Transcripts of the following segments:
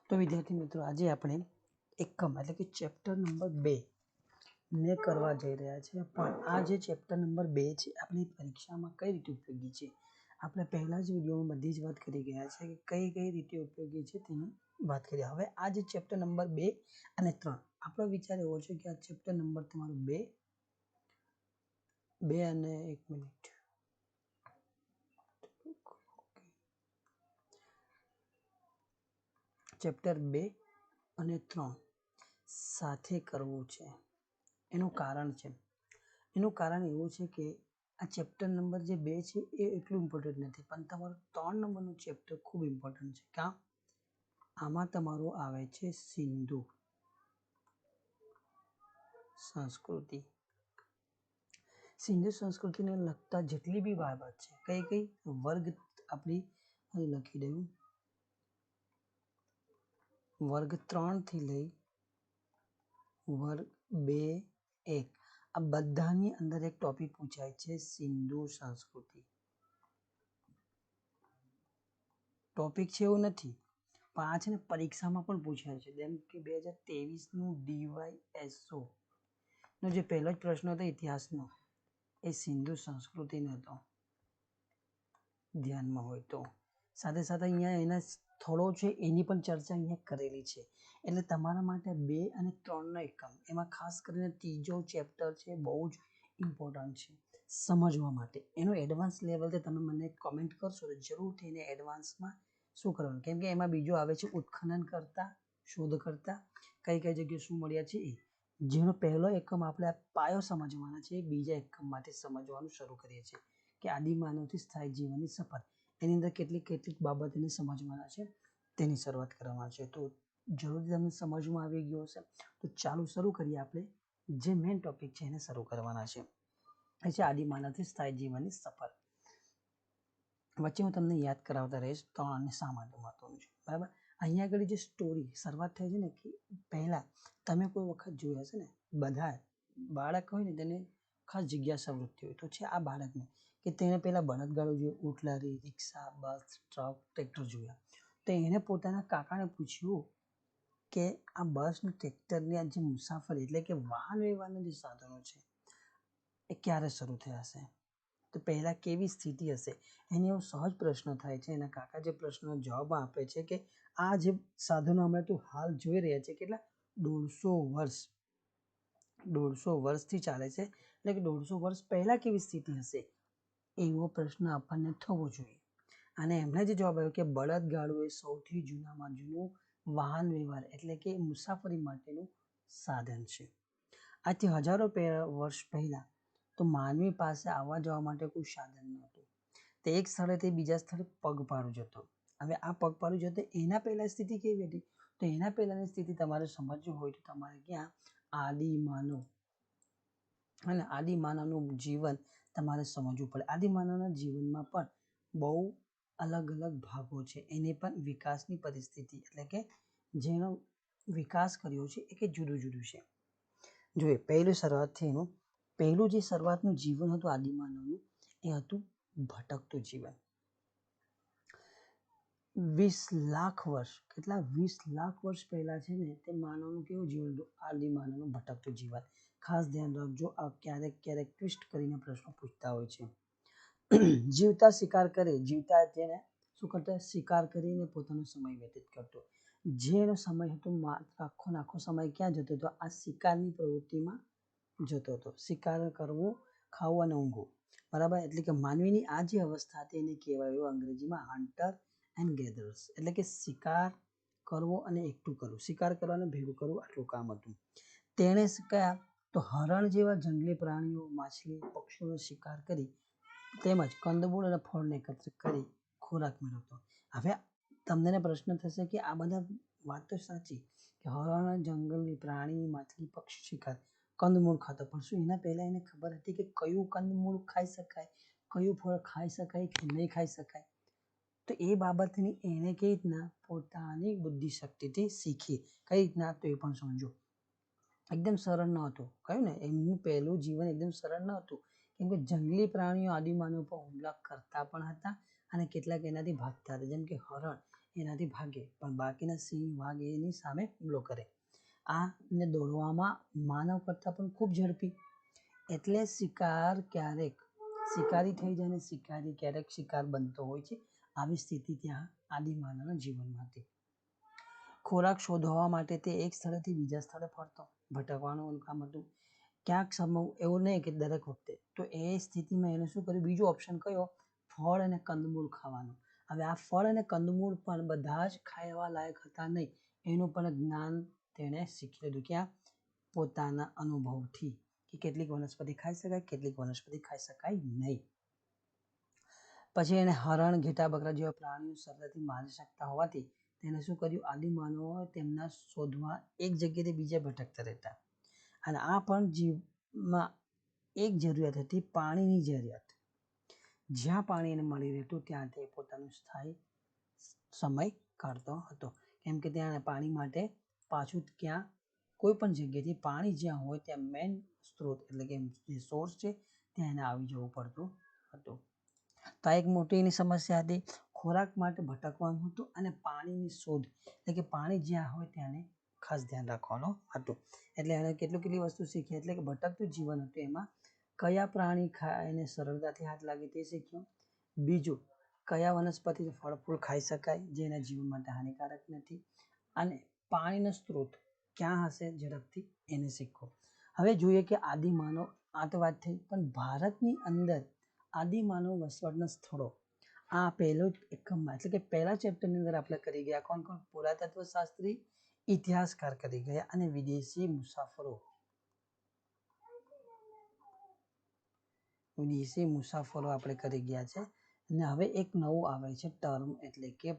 તો વિદ્યાર્થી મિત્રો આજે આપણે એકમ એટલે કે ચેપ્ટર નંબર 2 ને કરવા જઈ રહ્યા છે। પણ આ જે ચેપ્ટર નંબર 2 છે આપણી પરીક્ષામાં કઈ રીતે ઉપયોગી છે આપણે પહેલા જ વિડીયોમાં બધી જ વાત કરી ગયા છે કે કઈ કઈ રીતે ઉપયોગી છે તેની વાત કરીએ। હવે આ જે ચેપ્ટર નંબર 2 અને 3 આપણો વિચાર એવો છે કે આ ચેપ્ટર નંબર તમારું 2 અને 1 મિનિટ ચેપ્ટર 2 અને 3 સાથે કરવું છે। એનું કારણ એવું છે કે આ ચેપ્ટર નંબર જે 2 છે એ એટલું ઇમ્પોર્ટન્ટ નથી, પણ તમારું 3 નંબરનું ચેપ્ટર ખૂબ ઇમ્પોર્ટન્ટ છે। કાં આમાં તમારું આવે છે સિંધુ સંસ્કૃતિ। સિંધુ સંસ્કૃતિને લગતા જેટલી બી બાબત છે કઈ વર્ગ આપણી અહીં લખી દઉં, વર્ગ 3 થી લઈ વર્ગ 2 1 આ બધાની અંદર એક ટોપિક પૂછાય છે સિંધુ સંસ્કૃતિ। ટોપિક છે એવું નથી, પણ આ છે ને પરીક્ષામાં પણ પૂછાય છે। જેમ કે 2023નું DYSO નો જે પહેલો જ પ્રશ્ન હતો ઇતિહાસનો એ સિંધુ સંસ્કૃતિનો હતો, ધ્યાનમાં હોય તો। સાથે સાથે અહીંયા એના સ્થળો છે એની પણ ચર્ચા અહીંયા કરેલી છે। એટલે તમારા માટે 2 અને 3નો એકમ, એમાં ખાસ કરીને ત્રીજો ચેપ્ટર છે બહુ જ ઇમ્પોર્ટન્ટ છે સમજવા માટે। એનું એડવાન્સ લેવલથી તમે મને કોમેન્ટ કરશો તો જરૂરથી એને એડવાન્સમાં શું કરવાનું, કેમ કે એમાં બીજું આવે છે ઉત્ખનન કરતા, શોધ કરતા, કઈ કઈ જગ્યાએ શું મળ્યા છે એ, જેનો પહેલો એકમ આપણે આ પાયો સમજવાના છે, બીજા એકમ માટે સમજવાનું શરૂ કરીએ છીએ કે આદિમાનવથી સ્થાયી જીવનની સફર, એની અંદર કેટલીક બાબતોને સમજવાના છે તેની શરૂઆત કરવાની છે। તો જરૂરથી તમને સમજમાં આવી ગયો હશે, તો ચાલો શરૂ કરીએ। આપણે જે મેઇન ટોપિક છે એને શરૂ કરવાના છે, એ છે આદિમાનવથી સ્થાયી જીવનની સફર। વચ્ચે હું તમને યાદ કરાવતા રહીશ 3 અને શા માટે મહત્વનું છે, બરાબર। અહીંયા આગળ જે સ્ટોરી શરૂઆત થાય છે ને કે પહેલા તમે કોઈ વખત જોયા હશે ને, બધા બાળક હોય ને તેને ખાસ જિજ્ઞાસા વૃત્તિ હોય, તો છે આ બાળકને કે તેને પહેલા બળદગાડો જોયું, ઊંટ લારી, રિક્ષા, બસ, ટ્રક, ટ્રેક્ટર જોયા, તો એને પોતાના કાકાને પૂછ્યું કે આ બસ ને ટ્રેક્ટરની આ જે મુસાફરી એટલે કે વાહન વ્યવહારના જે સાધનો છે એ ક્યારે શરૂ થયા હશે, તો પહેલા કેવી સ્થિતિ હશે, એને એવો સહજ પ્રશ્ન થાય છે। એના કાકા જે પ્રશ્નનો જવાબ આપે છે કે આ જે સાધનો અમે તો હાલ જોઈ રહ્યા છે કેટલા 150 વર્ષથી ચાલે છે, એટલે કે 150 વર્ષ પહેલા કેવી સ્થિતિ હશે એવો પ્રશ્ન આપણને થવો જોઈએ। અને એમણે જે જવાબ આપ્યો કે બળદગાડું એ સૌથી જૂનામાં જૂનું વાહન વ્યવહાર એટલે કે મુસાફરી માટેનું સાધન છે। આજથી હજારો વર્ષ પહેલા તો માનવી પાસે આવવા જવા માટે કોઈ સાધન નહોતું, તે એક સ્થળેથી બીજા સ્થળે પગપાળું જતો। હવે આ પગપાળું જતો એના પહેલા સ્થિતિ કેવી હતી, તો એના પહેલાની સ્થિતિ તમારે સમજવું હોય તો તમારે ક્યાં આદિમાનવ અને આદિમાનવનું જીવન તમારે સમજવું પડે। આદિમાનવના જીવનમાં પણ બહુ અલગ અલગ ભાગો છે, એને પણ વિકાસની પરિસ્થિતિ એટલે કે જેનો વિકાસ કર્યો છે એ કે જુદું છે। જોઈએ પહેલું જે શરૂઆતનું જીવન હતું આદિમાનવનું એ હતું ભટકતું જીવન। 20 લાખ વર્ષ, કેટલા 20 લાખ વર્ષ પહેલા છે ને તે માનવનું કેવું જીવન હતું, આદિમાનવનું ભટકતું જીવન। ખાસ ધ્યાન રાખજો, આ ક્યારેક ટ્વિસ્ટ કરીને પ્રશ્નો પૂછતા હોય છે। જીવતા તેને શું કરતા, શિકાર કરીને પોતાનો સમય વ્યતીત કરતો, જેનો સમય હતો માત્ર આખો સમય ક્યાં જતો હતો, આ શિકારની પ્રવૃત્તિમાં જતો હતો। શિકાર કરવું, ખાવું અને ઊંઘવું, બરાબર। એટલે કે માનવીની આ જે અવસ્થા હતી એને કહેવાય અંગ્રેજીમાં હન્ટર એન્ડ ગેધરર્સ, એટલે કે શિકાર કરવો અને એકઠું કરવું, શિકાર કરવા અને ભેગું કરવું આટલું કામ હતું। તેણે કયા તો હરણ જેવા જંગલી પ્રાણીઓ, માછલી, પક્ષીઓનો શિકાર કરી તેમજ કંદમૂળ અને ફળને એકત્રિત કરી ખોરાક મેળવતો। હવે તમને પ્રશ્ન થશે કે આ બધા વાત તો સાચી કે હરણ, જંગલની પ્રાણી, માછલી, પક્ષી શિકાર, કંદમૂળ ખાતો, પણ શું એના પહેલા એને ખબર હતી કે કયું કંદમૂળ ખાઈ શકાય, કયું ફળ ખાઈ શકાય કે નહીં ખાઈ શકાય, તો એ બાબતની એને કઈ રીતના પોતાની બુદ્ધિશક્તિથી શીખી, કઈ રીતના તો એ પણ સમજો। એકદમ સરળ ન હતું, કહ્યું ને એમનું પહેલું જીવન એકદમ સરળ ન હતું, કેમ કે જંગલી પ્રાણીઓ આદિમાનવ પર હુમલા કરતા પણ હતા અને કેટલાક એનાથી ભાગતા હતા। જેમ કે હરણ એનાથી ભાગે, પણ બાકીના સિંહ વાઘ એની સામે હુમલો કરે. આને દોડવામાં માનવ કરતાં પણ ખૂબ ઝડપી, એટલે શિકારી થઈ જાય ને શિકારી ક્યારેક શિકાર બનતો હોય છે. આવી સ્થિતિ ત્યાં આદિમાનવના જીવનમાં હતી. ખોરાક શોધવા માટે તે એક સ્થળેથી બીજા સ્થળે ફરતો, ભટકવાનું કામ હતું. ક્યાંક સમય એવું નહીં કે દરેક વખતે, તો એ સ્થિતિમાં એને શું કર્યું, બીજો ઓપ્શન કયો, ફળ અને કંદમૂળ ખાવાનું. હવે આ ફળ અને કંદમૂળ પણ બધા જ ખાવા લાયક હતા નહીં, એનું પણ જ્ઞાન તેણે શીખી લીધું. ક્યાં? પોતાના અનુભવથી, કે કેટલીક વનસ્પતિ ખાઈ શકાય, કેટલીક વનસ્પતિ ખાઈ શકાય નહીં. પછી એને હરણ, ઘેટા, બકરા જેવા પ્રાણીઓ સરળતાથી મારી શકતા હોવાથી તેને શું કર્યું, આદિમાનવો તેમના શોધમાં એક જગ્યાએથી બીજે ભટકતા રહેતા. અને આ પણ જીવમાં એક જરૂરિયાત હતી, પાણીની જરૂરિયાત. જ્યાં પાણી એને મળી રહેતું ત્યાં તે પોતાનું સ્થાયી સમય કાઢતો હતો. કેમ કે ત્યાં પાણી માટે પાછું ક્યાં કોઈ પણ જગ્યાએથી પાણી જ્યાં હોય ત્યાં મેઇન સ્ત્રોત એટલે કે જે સોર્સ છે ત્યાં એને આવી જવું પડતું હતું. તો આ એક મોટી એની સમસ્યા હતી. ખોરાક માટે ભટકવાનું હતું અને પાણીની શોધ એટલે કે પાણી જ્યાં હોય ત્યાં ખાસ ધ્યાન રાખવાનું હતું. એટલે એને કેટલી વસ્તુ શીખી, એટલે કે ભટકતું જીવન હતું. એમાં કયા પ્રાણી એને સરળતાથી હાથ લાગે તે શીખ્યું. બીજું, કયા વનસ્પતિ ફળ ફૂલ ખાઈ શકાય જે એના જીવન માટે હાનિકારક નથી, અને પાણીનો સ્ત્રોત ક્યાં હશે ઝડપથી એને શીખવું. હવે જોઈએ કે આદિમાનવ, આ તો વાત થઈ, પણ ભારતની અંદર આદિમાનવ વસવાટના સ્થળો આ પહેલો એકમમાં એટલે કે પહેલા ચેપ્ટરની અંદર આપણે કરી ગયા. કોણ કોણ? પુરાતત્વ શાસ્ત્રી, ઇતિહાસકાર કરી ગયા અને વિદેશી મુસાફરો આપણે કરી ગયા છે. અને હવે એક નવું આવે છે ટર્મ, એટલે કે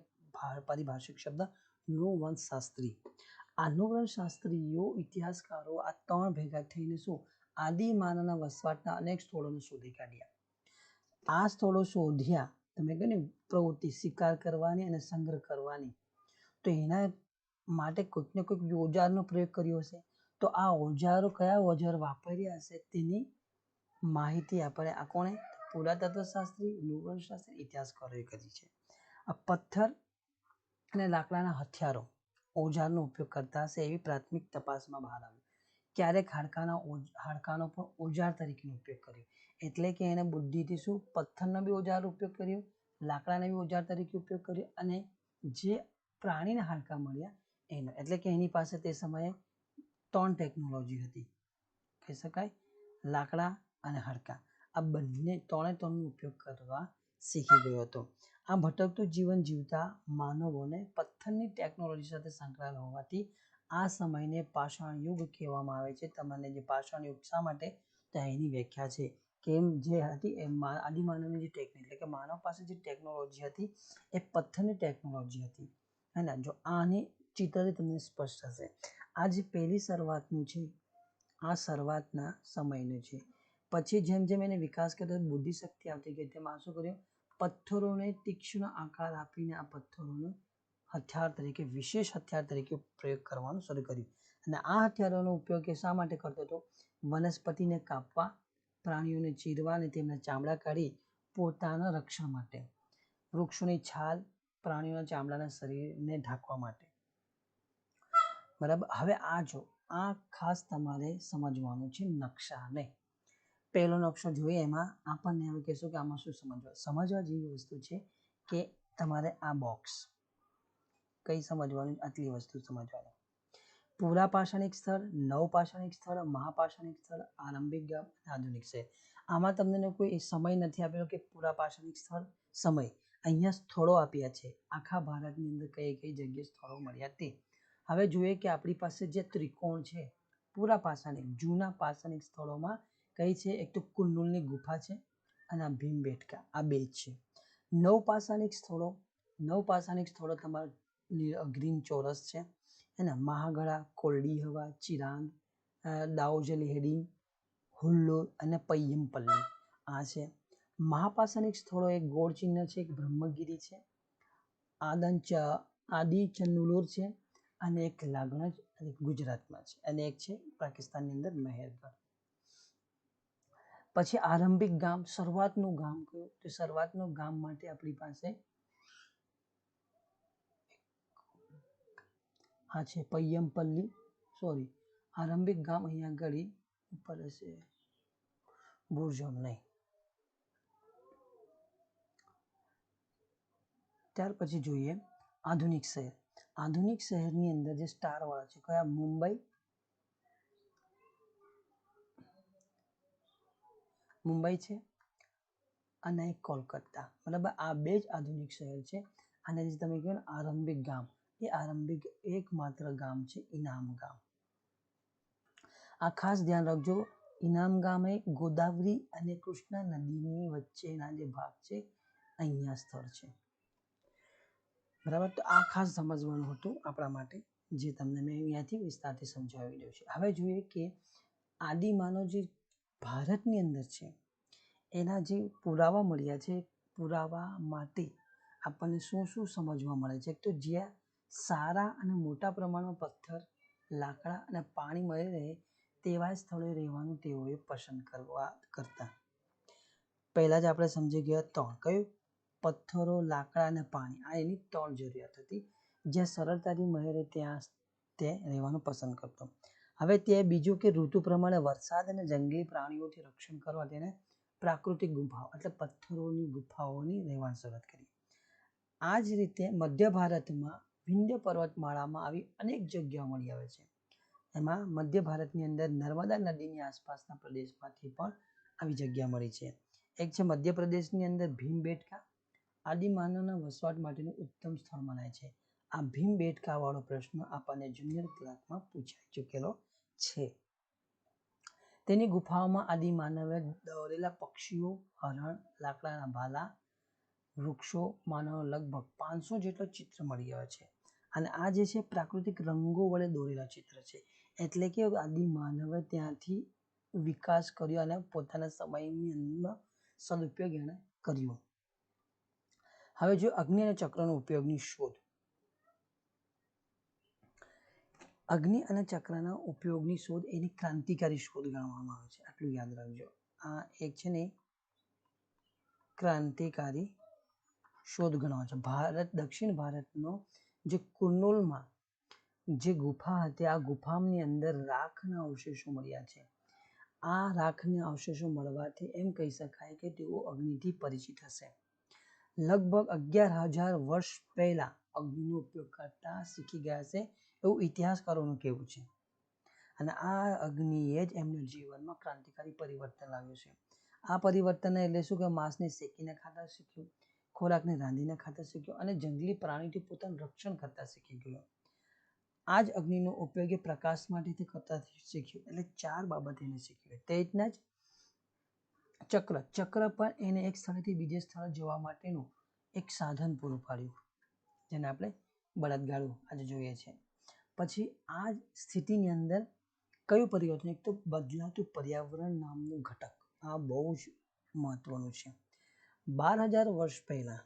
પારિભાષિક શબ્દ, નૃવંશશાસ્ત્રી. આ નૃવંશશાસ્ત્રીઓ, ઇતિહાસકારો આ ત્રણ ભેગા થઈને શું, આદિમાનવના વસવાટના અનેક સ્થળોને શોધી કાઢ્યા. આ સ્થળો શોધ્યા, તમે કહો ને પ્રવૃત્તિ શિકાર કરવાની અને સંગ્રહ કરવાની, તો એના માટે કોઈક ને કોઈક ઓજારનો પ્રયોગ કર્યો હશે. તો આ ઓજારો કયા ઓજારો વાપર્યા હશે તેની માહિતી આપણે આ કોણે, પુરાતત્વ શાસ્ત્રી, નૃવંશશાસ્ત્રી, ઇતિહાસકારોએ કરી છે. આ પથ્થર અને લાકડાના હથિયારો, ઓજારનો ઉપયોગ કરતા હશે એવી પ્રાથમિક તપાસમાં બહાર આવ્યું. ક્યારેક હાડકાનો પણ ઓજાર તરીકેનો ઉપયોગ કર્યો, એટલે કે એને બુદ્ધિથી શું, પથ્થરનો બી ઓજાર ઉપયોગ કર્યો, લાકડાનો બી ઓજાર તરીકે ઉપયોગ કર્યો, અને જે પ્રાણીના હાડકા મળ્યા એનો, એટલે કે એની પાસે તે સમયે 3 ટેકનોલોજી હતી, કહી શકાય, લાકડા અને હાડકા, આ બંને 3નો ઉપયોગ કરવા શીખી ગયો હતો. આ ભટકતું જીવન જીવતા માનવોને પથ્થરની ટેકનોલોજી સાથે સંકળાયેલ હોવાથી આ સમયને પાષાણ યુગ કહેવામાં આવે છે. તમને જે પાષાણ યુગ શા માટે, તો એની વ્યાખ્યા છે કે જે હતી એ આદિમાનવની જે ટેકનિક એટલે કે માનવ પાસે જે ટેકનોલોજી હતી એ પથ્થરની ટેકનોલોજી હતી. હે ને? જો આની ચિત્ર તમને સ્પષ્ટ હશે. આ જે પહેલી શરૂઆતનું છે, આ શરૂઆતના સમયનું છે. પછી જેમ જેમ એને વિકાસ કર્યો, બુદ્ધિશક્તિ આવતી ગઈ, તેમાં શું કર્યું, પથ્થરોને તીક્ષ્ણ આકાર આપીને આ પથ્થરોનો હથિયાર તરીકે, વિશેષ હથિયાર તરીકે પ્રયોગ કરવાનું શરૂ કર્યું. અને આ હથિયારોનો ઉપયોગ એ શા માટે કરતો હતો, વનસ્પતિને કાપવા, પ્રાણીઓને ચીરવા અને તેમના ચામડા કાઢી પોતાના રક્ષણ માટે, વૃક્ષોની છાલ પ્રાણીઓના ચામડાના શરીરને ઢાંકવા માટે. બરાબર. હવે આ જો, આ ખાસ તમારે સમજવાનું છે નકશાને. પહેલો નકશો જોઈએ, એમાં આપણને હવે કહેશું કે આમાં શું સમજવા જેવી વસ્તુ છે કે તમારે આ બોક્સ કઈ સમજવાનું, આટલી વસ્તુ સમજવાની. પૂરા પાષાણિક સ્થળ, નવપાષાણિક સ્થળ, મહાપાષાણિક સ્થળ, આરંભિક ગામ, આધુનિક શહેર. આમાં તમને કોઈ સમય નથી આપેલો કે પૂરા પાષાણિક સ્થળ સમય, અહીંયા સ્થળો આપ્યા છે આખા ભારતની અંદર કઈ કઈ જગ્યાએ સ્થળો મળ્યા તે. હવે જોઈએ કે આપણી પાસે જે ત્રિકોણ છે, પૂરા પાષાણિક જૂના પાષાણિક સ્થળોમાં કઈ છે, એક તો કુલ્લુલની ગુફા છે અને આ ભીમબેટકા, આ બે છે. નવપાષાણિક સ્થળો તમારા ગ્રીન ચોરસ છે, એને મહાગડા, કોરડી હવા, ચિરાંદ, દાઉજલી હેડિંગ, હુલ્લોર અને પય્યમપલ્લી આ છે. મહાપાષાણિક સ્થળો એક ગોળ ચિહ્ન છે, એક બ્રહ્મગીરી છે, આદિચનુલોર છે, અને એક લાગણજ ગુજરાતમાં છે, અને એક છે પાકિસ્તાનની અંદર મહેરગઢ. પછી આરંભિક ગામ, શરૂઆતનું ગામ કયું, તો શરૂઆતનું ગામ માટે આપણી પાસે આ છે પૈયમપલ્લી, સોરી આરંભિક ગામ અહીંયા આગળ ઉપર હશે બુરજોમ નહીં. ત્યાર પછી જોઈએ આધુનિક શહેર. આધુનિક શહેરની અંદર જે સ્ટાર વાળા છે કયા? મુંબઈ છે અને કોલકાતા. બરાબર, આ બે જ આધુનિક શહેર છે. અને જે તમે કહો ને આરંભિક ગામ, એ આરંભિક એકમાત્ર ગામ છે ઇનામ ગામ. આ ખાસ ધ્યાન રાખજો, ઇનામ ગામ એ ગોદાવરી અને કૃષ્ણા નદીની વચ્ચેના જે ભાગ છે અહીંયા સ્થળ છે. બરાબર, તો આ ખાસ સમજવાનું હતું આપણા માટે, જે તમને મેં અહીંયાથી વિસ્તારથી સમજાવી દઉં છું. હવે જોઈએ કે આદિમાનવ જે ભારતની અંદર છે એના જે પુરાવા મળ્યા છે, પુરાવા માટે આપણને શું શું સમજવા મળે છે? તો જ્યાં સારા અને મોટા પ્રમાણમાં પથ્થર, લાકડા અને પાણી મળી રહે તેવા સ્થળે રહેવાનું તેઓએ પસંદ કરતા. પહેલા જ આપણે સમજી ગયા ત્રણ, કયું? પથ્થરો, લાકડા અને પાણી. આ એની ત્રણ જરૂરિયાત હતી. જ્યાં સરળતાથી મળી રહે ત્યાં તે રહેવાનું પસંદ કરતો. હવે તે બીજું કે ઋતુ પ્રમાણે વરસાદ અને જંગલી પ્રાણીઓથી રક્ષણ કરવા તેને પ્રાકૃતિક ગુફાઓ એટલે પથ્થરોની ગુફાઓની રહેવાની શરૂઆત કરી. આ જ રીતે મધ્ય ભારતમાં વિંધ્ય પર્વતમાળામાં આવી અનેક જગ્યાઓ મળી આવે છે. એમાં મધ્ય ભારતની અંદર નર્મદા નદીની આસપાસના પ્રદેશમાંથી પણ આવી જગ્યા મળી છે. એક છે મધ્યપ્રદેશની અંદર ભીમબેટકા, આદિમાનવના વસવાટ માટેનું ઉત્તમ સ્થળ મનાય છે. આ ભીમબેટકા વાળો પ્રશ્ન આપણને જુનિયર ક્લાસમાં પૂછાઈ ચૂકેલો છે. તેની ગુફાઓમાં આદિમાનવે દોરેલા પક્ષીઓ, હરણ, લાકડાના ભાલા, વૃક્ષો, માનવ લગભગ 500 જેટલો ચિત્ર મળી આવે છે. અને આ જે છે પ્રાકૃતિક રંગો વડે દોરેલા ચિત્ર છે. એટલે કે આદિમાનવે ત્યાંથી વિકાસ કર્યો અને પોતાના સમયની અંદર સદુપયોગ એને કર્યો. હવે જો અગ્નિ અને ચક્રનો ઉપયોગની શોધ. અગ્નિ અને ચક્રના ઉપયોગની શોધ એની ક્રાંતિકારી શોધ ગણવામાં આવે છે. આટલું યાદ રાખજો. આ એક છે ને ક્રાંતિકારી શોધ ગણવા છે. દક્ષિણ ભારતનો જે કુર્નૂલમાં જે ગુફા હતી, આ ગુફાની અંદર રાખના અવશેષો મળ્યા છે. આ રાખના અવશેષો મળવાથી એમ કહી શકાય કે તેઓ અગ્નિથી પરિચિત હશે. લગભગ 11,000 વર્ષ પહેલા અગ્નિનો ઉપયોગ કરતા શીખી ગયા છે એવું ઇતિહાસકારોનું કહેવું છે. અને આ અગ્નિએ જ એમના જીવનમાં ક્રાંતિકારી પરિવર્તન લાવ્યું છે. આ પરિવર્તન એટલે શું કે માંસને શેકીને ખાતા શીખ્યું, ખોરાકને રાંધીને ખાતા શીખ્યું અને જંગલી પ્રાણીથી પોતાનું રક્ષણ કરતા શીખી ગયો. આ જ અગ્નિનો ઉપયોગ એ પ્રકાશ માટે કરતા શીખ્યું. એટલે 4 બાબત એને શીખવી. તે રીતના જ ચક્ર પણ એને એક સ્થળેથી બીજે સ્થળે જવા માટેનું એક સાધન પૂરું પાડ્યું, જેને આપણે બળદગાડું આજે જોઈએ છે. પછી આ સ્થિતિની અંદર કયું પરિવર્તન? એક તો બદલાતું પર્યાવરણ નામનું ઘટક. આ બહુ જ મહત્વનું છે. 12,000 વર્ષ પહેલા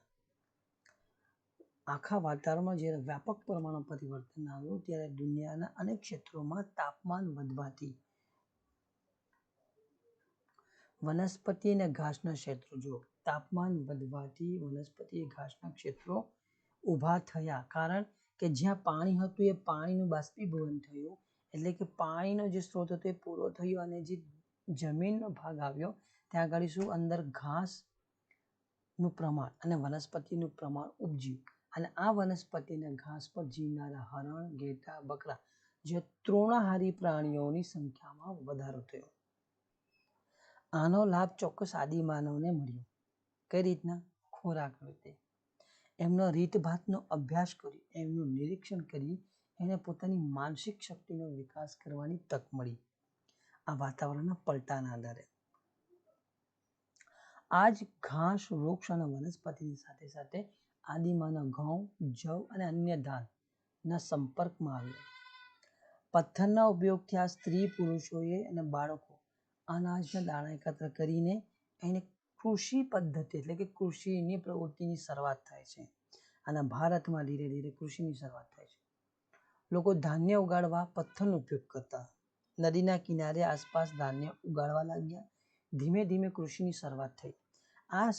આખા વાતાવરણમાં જ્યારે વ્યાપક પ્રમાણમાં પરિવર્તન આવ્યું ત્યારે દુનિયાના અનેક ક્ષેત્રોમાં તાપમાન વધવાથી વનસ્પતિ અને ઘાસના ક્ષેત્રો, જો તાપમાન વધવાથી વનસ્પતિ ઘાસના ક્ષેત્રો ઊભા થયા. કારણ કે જ્યાં પાણી હતું એ પાણીનું બાષ્પીભવન થયું, એટલે કે પાણીનો જે સ્ત્રોત હતો એ પૂરો થયો અને જે જમીનનો ભાગ આવ્યો ત્યાં આગળ શું અંદર ઘાસનું પ્રમાણ અને વનસ્પતિનું પ્રમાણ ઉપજ્યું. અને આ વનસ્પતિ અને ઘાસ પર જીવનારા હરણ, ઘેટાં, બકરા જે તૃણાહારી પ્રાણીઓની સંખ્યામાં વધારો થયો. આનો લાભ ચોક્કસ આદિમાનવને મળ્યો. કઈ રીતના? ખોરાક રીતે. એમનો રીતભાતનો અભ્યાસ કરી, એમનું નિરીક્ષણ કરી એને પોતાની માનસિક શક્તિનો વિકાસ કરવાની તક મળી આ વાતાવરણના પલટાના આધારે. આ જ ઘાસ, વૃક્ષ અને વનસ્પતિની સાથે સાથે આદિમાનવ ઘઉં, જવ અને અન્ય ધાનના સંપર્કમાં આવ્યો. પથ્થરના ઉપયોગથી આ સ્ત્રી પુરુષોએ અને બાળકો અનાજના દાણા એકત્ર કરીને એને કૃષિ પદ્ધતિ એટલે કે કૃષિની પ્રવૃત્તિની શરૂઆત થાય છે. અને ભારતમાં ધીરે ધીરે કૃષિની શરૂઆત થાય છે. લોકો ધાન્ય ઉગાડવા પથ્થરનો ઉપયોગ કરતા. નદીના કિનારે આસપાસ ધાન્ય ઉગાડવા લાગ્યા. ધીમે ધીમે કૃષિની શરૂઆત થઈ. આ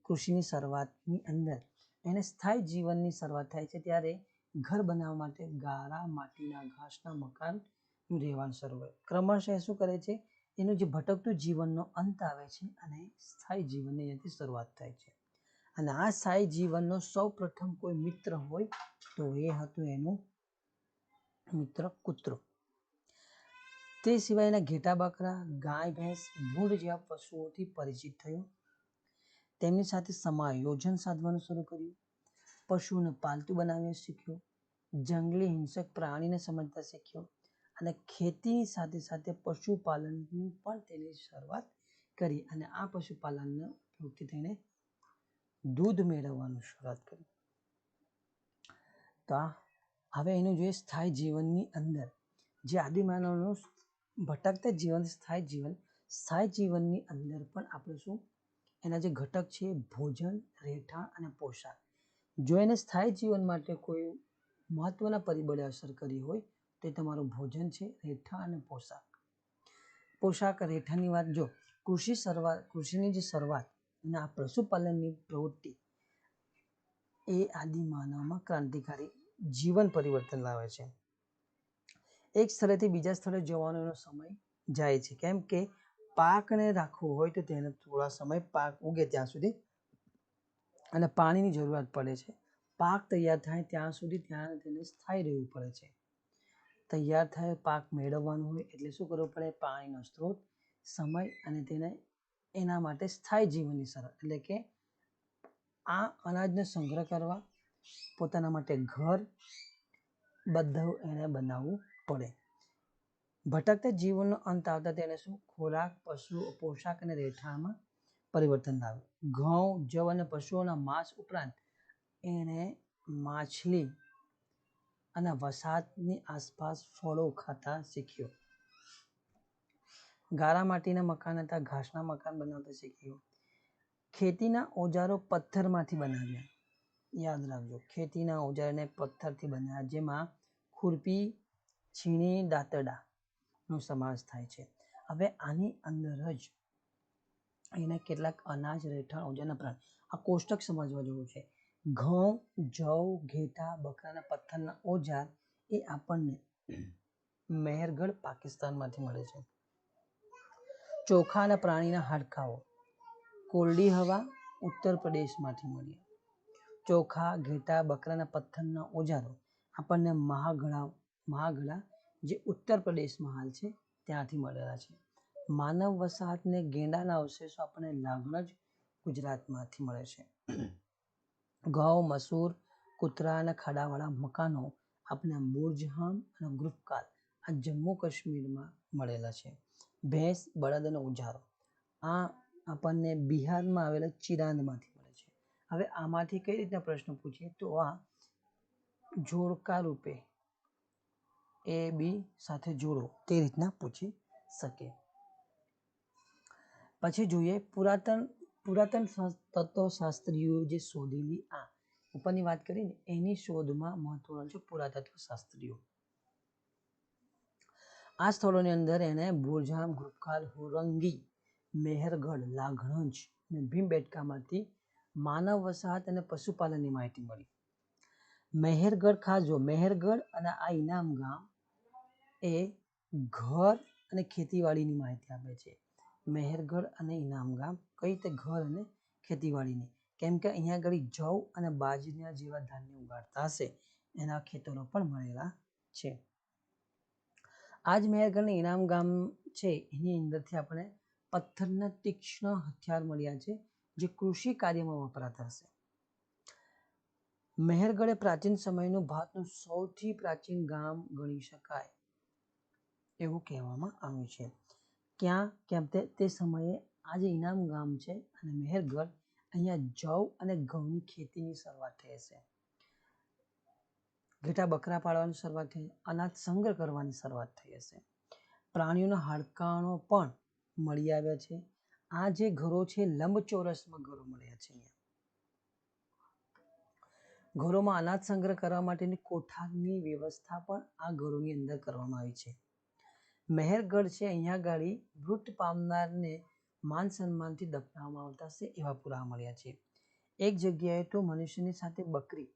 કૃષિની શરૂઆતની અંદર એને સ્થાયી જીવનની શરૂઆત થાય છે ત્યારે ઘર બનાવવા માટે ગારા માટીના ઘાસના મકાનનું રહેવાનું શરૂ હોય. ક્રમશઃ શું કરે છે, એનું જે ભટકતું જીવનનો અંત આવે છે અને સ્થાયી જીવનની અહીંયાથી શરૂઆત થાય છે. અને આ સ્થાયી જીવનનો સૌ પ્રથમ કોઈ મિત્ર હોય તો એ હતું એનું મિત્ર કૂતરો. તે સિવાયના ઘેટા બકરા, ગાય ભેંસ, ભૂંડ જેવા પશુઓથી પરિચિત થયો. તેમની સાથે સમાયોજન સાધવાનું શરૂ કર્યું. પશુઓને પાલતુ બનાવવાનું શીખ્યો. જંગલી હિંસક પ્રાણીને સમજતા શીખ્યો અને ખેતીની સાથે સાથે પશુપાલનની પણ તેની શરૂઆત કરી. અને આ પશુપાલનના ઉપયોગથી તેણે દૂધ મેળવવાનું શરૂઆત કરી. તો હવે એનું જોઈએ સ્થાયી જીવનની અંદર જે આદિમાનવનું ભટકતા જીવન સ્થાયી જીવનની અંદર પણ આપણે શું એના જે ઘટક છે ભોજન, રહેઠાણ અને પોશાક. જો એને સ્થાયી જીવન માટે કોઈ મહત્વના પરિબળે અસર કરી હોય તો એ તમારું ભોજન છે, રહેઠાણ અને પોશાક. પોશાક રહેઠાણની વાત જો કૃષિની જે શરૂઆત અને આ પશુપાલનની પ્રવૃત્તિ એ આદિમાનવમાં ક્રાંતિકારી જીવન પરિવર્તન લાવે છે. એક સ્થળેથી બીજા સ્થળે જવાનો એનો સમય જાય છે, કેમ કે પાકને રાખવો હોય તો તેને થોડા સમય પાક ઉગે ત્યાં સુધી અને પાણીની જરૂરિયાત પડે છે. પાક તૈયાર થાય ત્યાં સુધી ત્યાં તેને સ્થાયી રહેવું પડે છે. તૈયાર થાય પાક મેળવવાનું હોય એટલે શું કરવું પડે, પાણીનો સ્ત્રોત, સમય અને તેને એના માટે સ્થાયી જીવનની શરત એટલે કે આ અનાજનો સંગ્રહ કરવા, પોતાના માટે ઘર બધું એને બનાવવું પડે. ભટકતા જીવનનો અંત આવતા તેને શું ખોરાક, પશુ, પોશાક અને રહેઠાણમાં પરિવર્તન લાવ્યું. ઘઉં, જવ અને પશુઓના માંસ ઉપરાંત એણે માછલી અને વસાહતની આસપાસ ફળો ખાતા શીખ્યો. ગારા માટીના મકાન હતા, ઘાસના મકાન બનાવતા શીખ્યો. ખેતીના ઓજારો પથ્થરમાંથી બનાવ્યા. યાદ રાખજો, ખેતીના ઓજારને પથ્થરથી બનાવ્યા, જેમાં ખુરપી, છીણી, દાંતરડાનો સમાવેશ થાય છે. હવે આની અંદર જ એને કેટલાક અનાજ, રહેઠાણ, ઓજારના પ્રાણ આ કોષ્ટક સમજવા જેવું છે. ઘઉં, જવ, ઘેટા, બકરાના પથ્થરના ઓજાર એ આપણને મહેરગઢ પાકિસ્તાનમાંથી મળે છે. ચોખા અને પ્રાણીના હાડકાઓ કોરડી હવા ઉત્તર પ્રદેશમાંથી મળ્યા. ચોખા, ઘેટા, બકરાના પથ્થરના ઓજારો આપણને મહાગઢા જે ઉત્તર પ્રદેશમાં હાલ છે ત્યાંથી મળેલા છે. માનવ વસાહતને ગેંડાના અવશેષો આપણને લાગણજ ગુજરાતમાંથી મળે છે. ઘઉં, મસૂર, કૂતરા અને ખાડાવાળા મકાનો આપણે બુરજહામ અને ગુફકાલ આ જમ્મુ કાશ્મીરમાં મળેલા છે. ભેંસ, બળદ અને ઓજારો આ આપણને બિહારમાં આવેલા ચિરાંદમાંથી મળે છે. હવે આમાંથી કઈ રીતના પ્રશ્ન પૂછીએ તો આ જોડકા રૂપે એ બી સાથે જોડો તે રીતના પૂછી શકે. પછી જોઈએ પુરાતન તત્વશાસ્ત્રીઓ જે શોધેલી આ ઉપરની વાત કરીને એની શોધમાં મહત્વના છે પુરાતત્વ શાસ્ત્રીઓ. આ સ્થળોની અંદર એને બુરજહામ, ગુફકાલ, હોરંગી, મહેરગઢ, લાગણજ અને ભીમબેટકામાંથી માનવ વસાહત અને પશુપાલનની માહિતી મળી. મહેરગઢ ખાસ જો મહેરગઢ અને આ ઇનામ ગામ એ ઘર અને ખેતીવાડીની માહિતી આપે છે. મહેરગઢ અને ઇનામ ગામ કઈ રીતે ઘર અને ખેતીવાડીની, કેમ કે અહીંયા આગળ જવ અને બાજરીના જેવા ધાન્ય ઉગાડતા હશે એના ખેતરો પણ મળેલા છે. આ જ મહેરગઢ અને ઇનામ ગામ છે એની અંદરથી આપણે પથ્થરના તીક્ષ્ણ હથિયાર મળ્યા છે જે કૃષિ કાર્યમાં વપરાતા હશે. મહેરગઢ એ પ્રાચીન સમયનું ભારતનું સૌથી પ્રાચીન ગામ ગણી શકાય એવું કહેવામાં આવ્યું છે. ક્યાં કેમ તે સમયે આ જે ઇનામ ગામ છે અને મહેરગઢ અહીંયા જવ અને ઘઉંની ખેતીની શરૂઆત થઈ હશે. ઘેટા બકરા પાળવાની શરૂઆત થઈ, અનાજ સંગ્રહ કરવાની શરૂઆત થઈ હશે. પ્રાણીઓના હાડકાનો પણ મળી આવ્યા છે. આ જે ઘરો છે લંબચોરસમાં ઘરો મળ્યા છે. ઘરોમાં અનાજ સંગ્રહ કરવા માટેની કોઠારની વ્યવસ્થા પણ આ ઘરોની અંદર કરવામાં આવી છે. મહેરગઢ છે અહીંયા ગાડી મૃત પામનારને માન સન્માનથી દફનાવવામાં આવતા હશે એવા પુરાવા મળ્યા છે. એક જગ્યાએ તો મનુષ્યની સાથે બકરી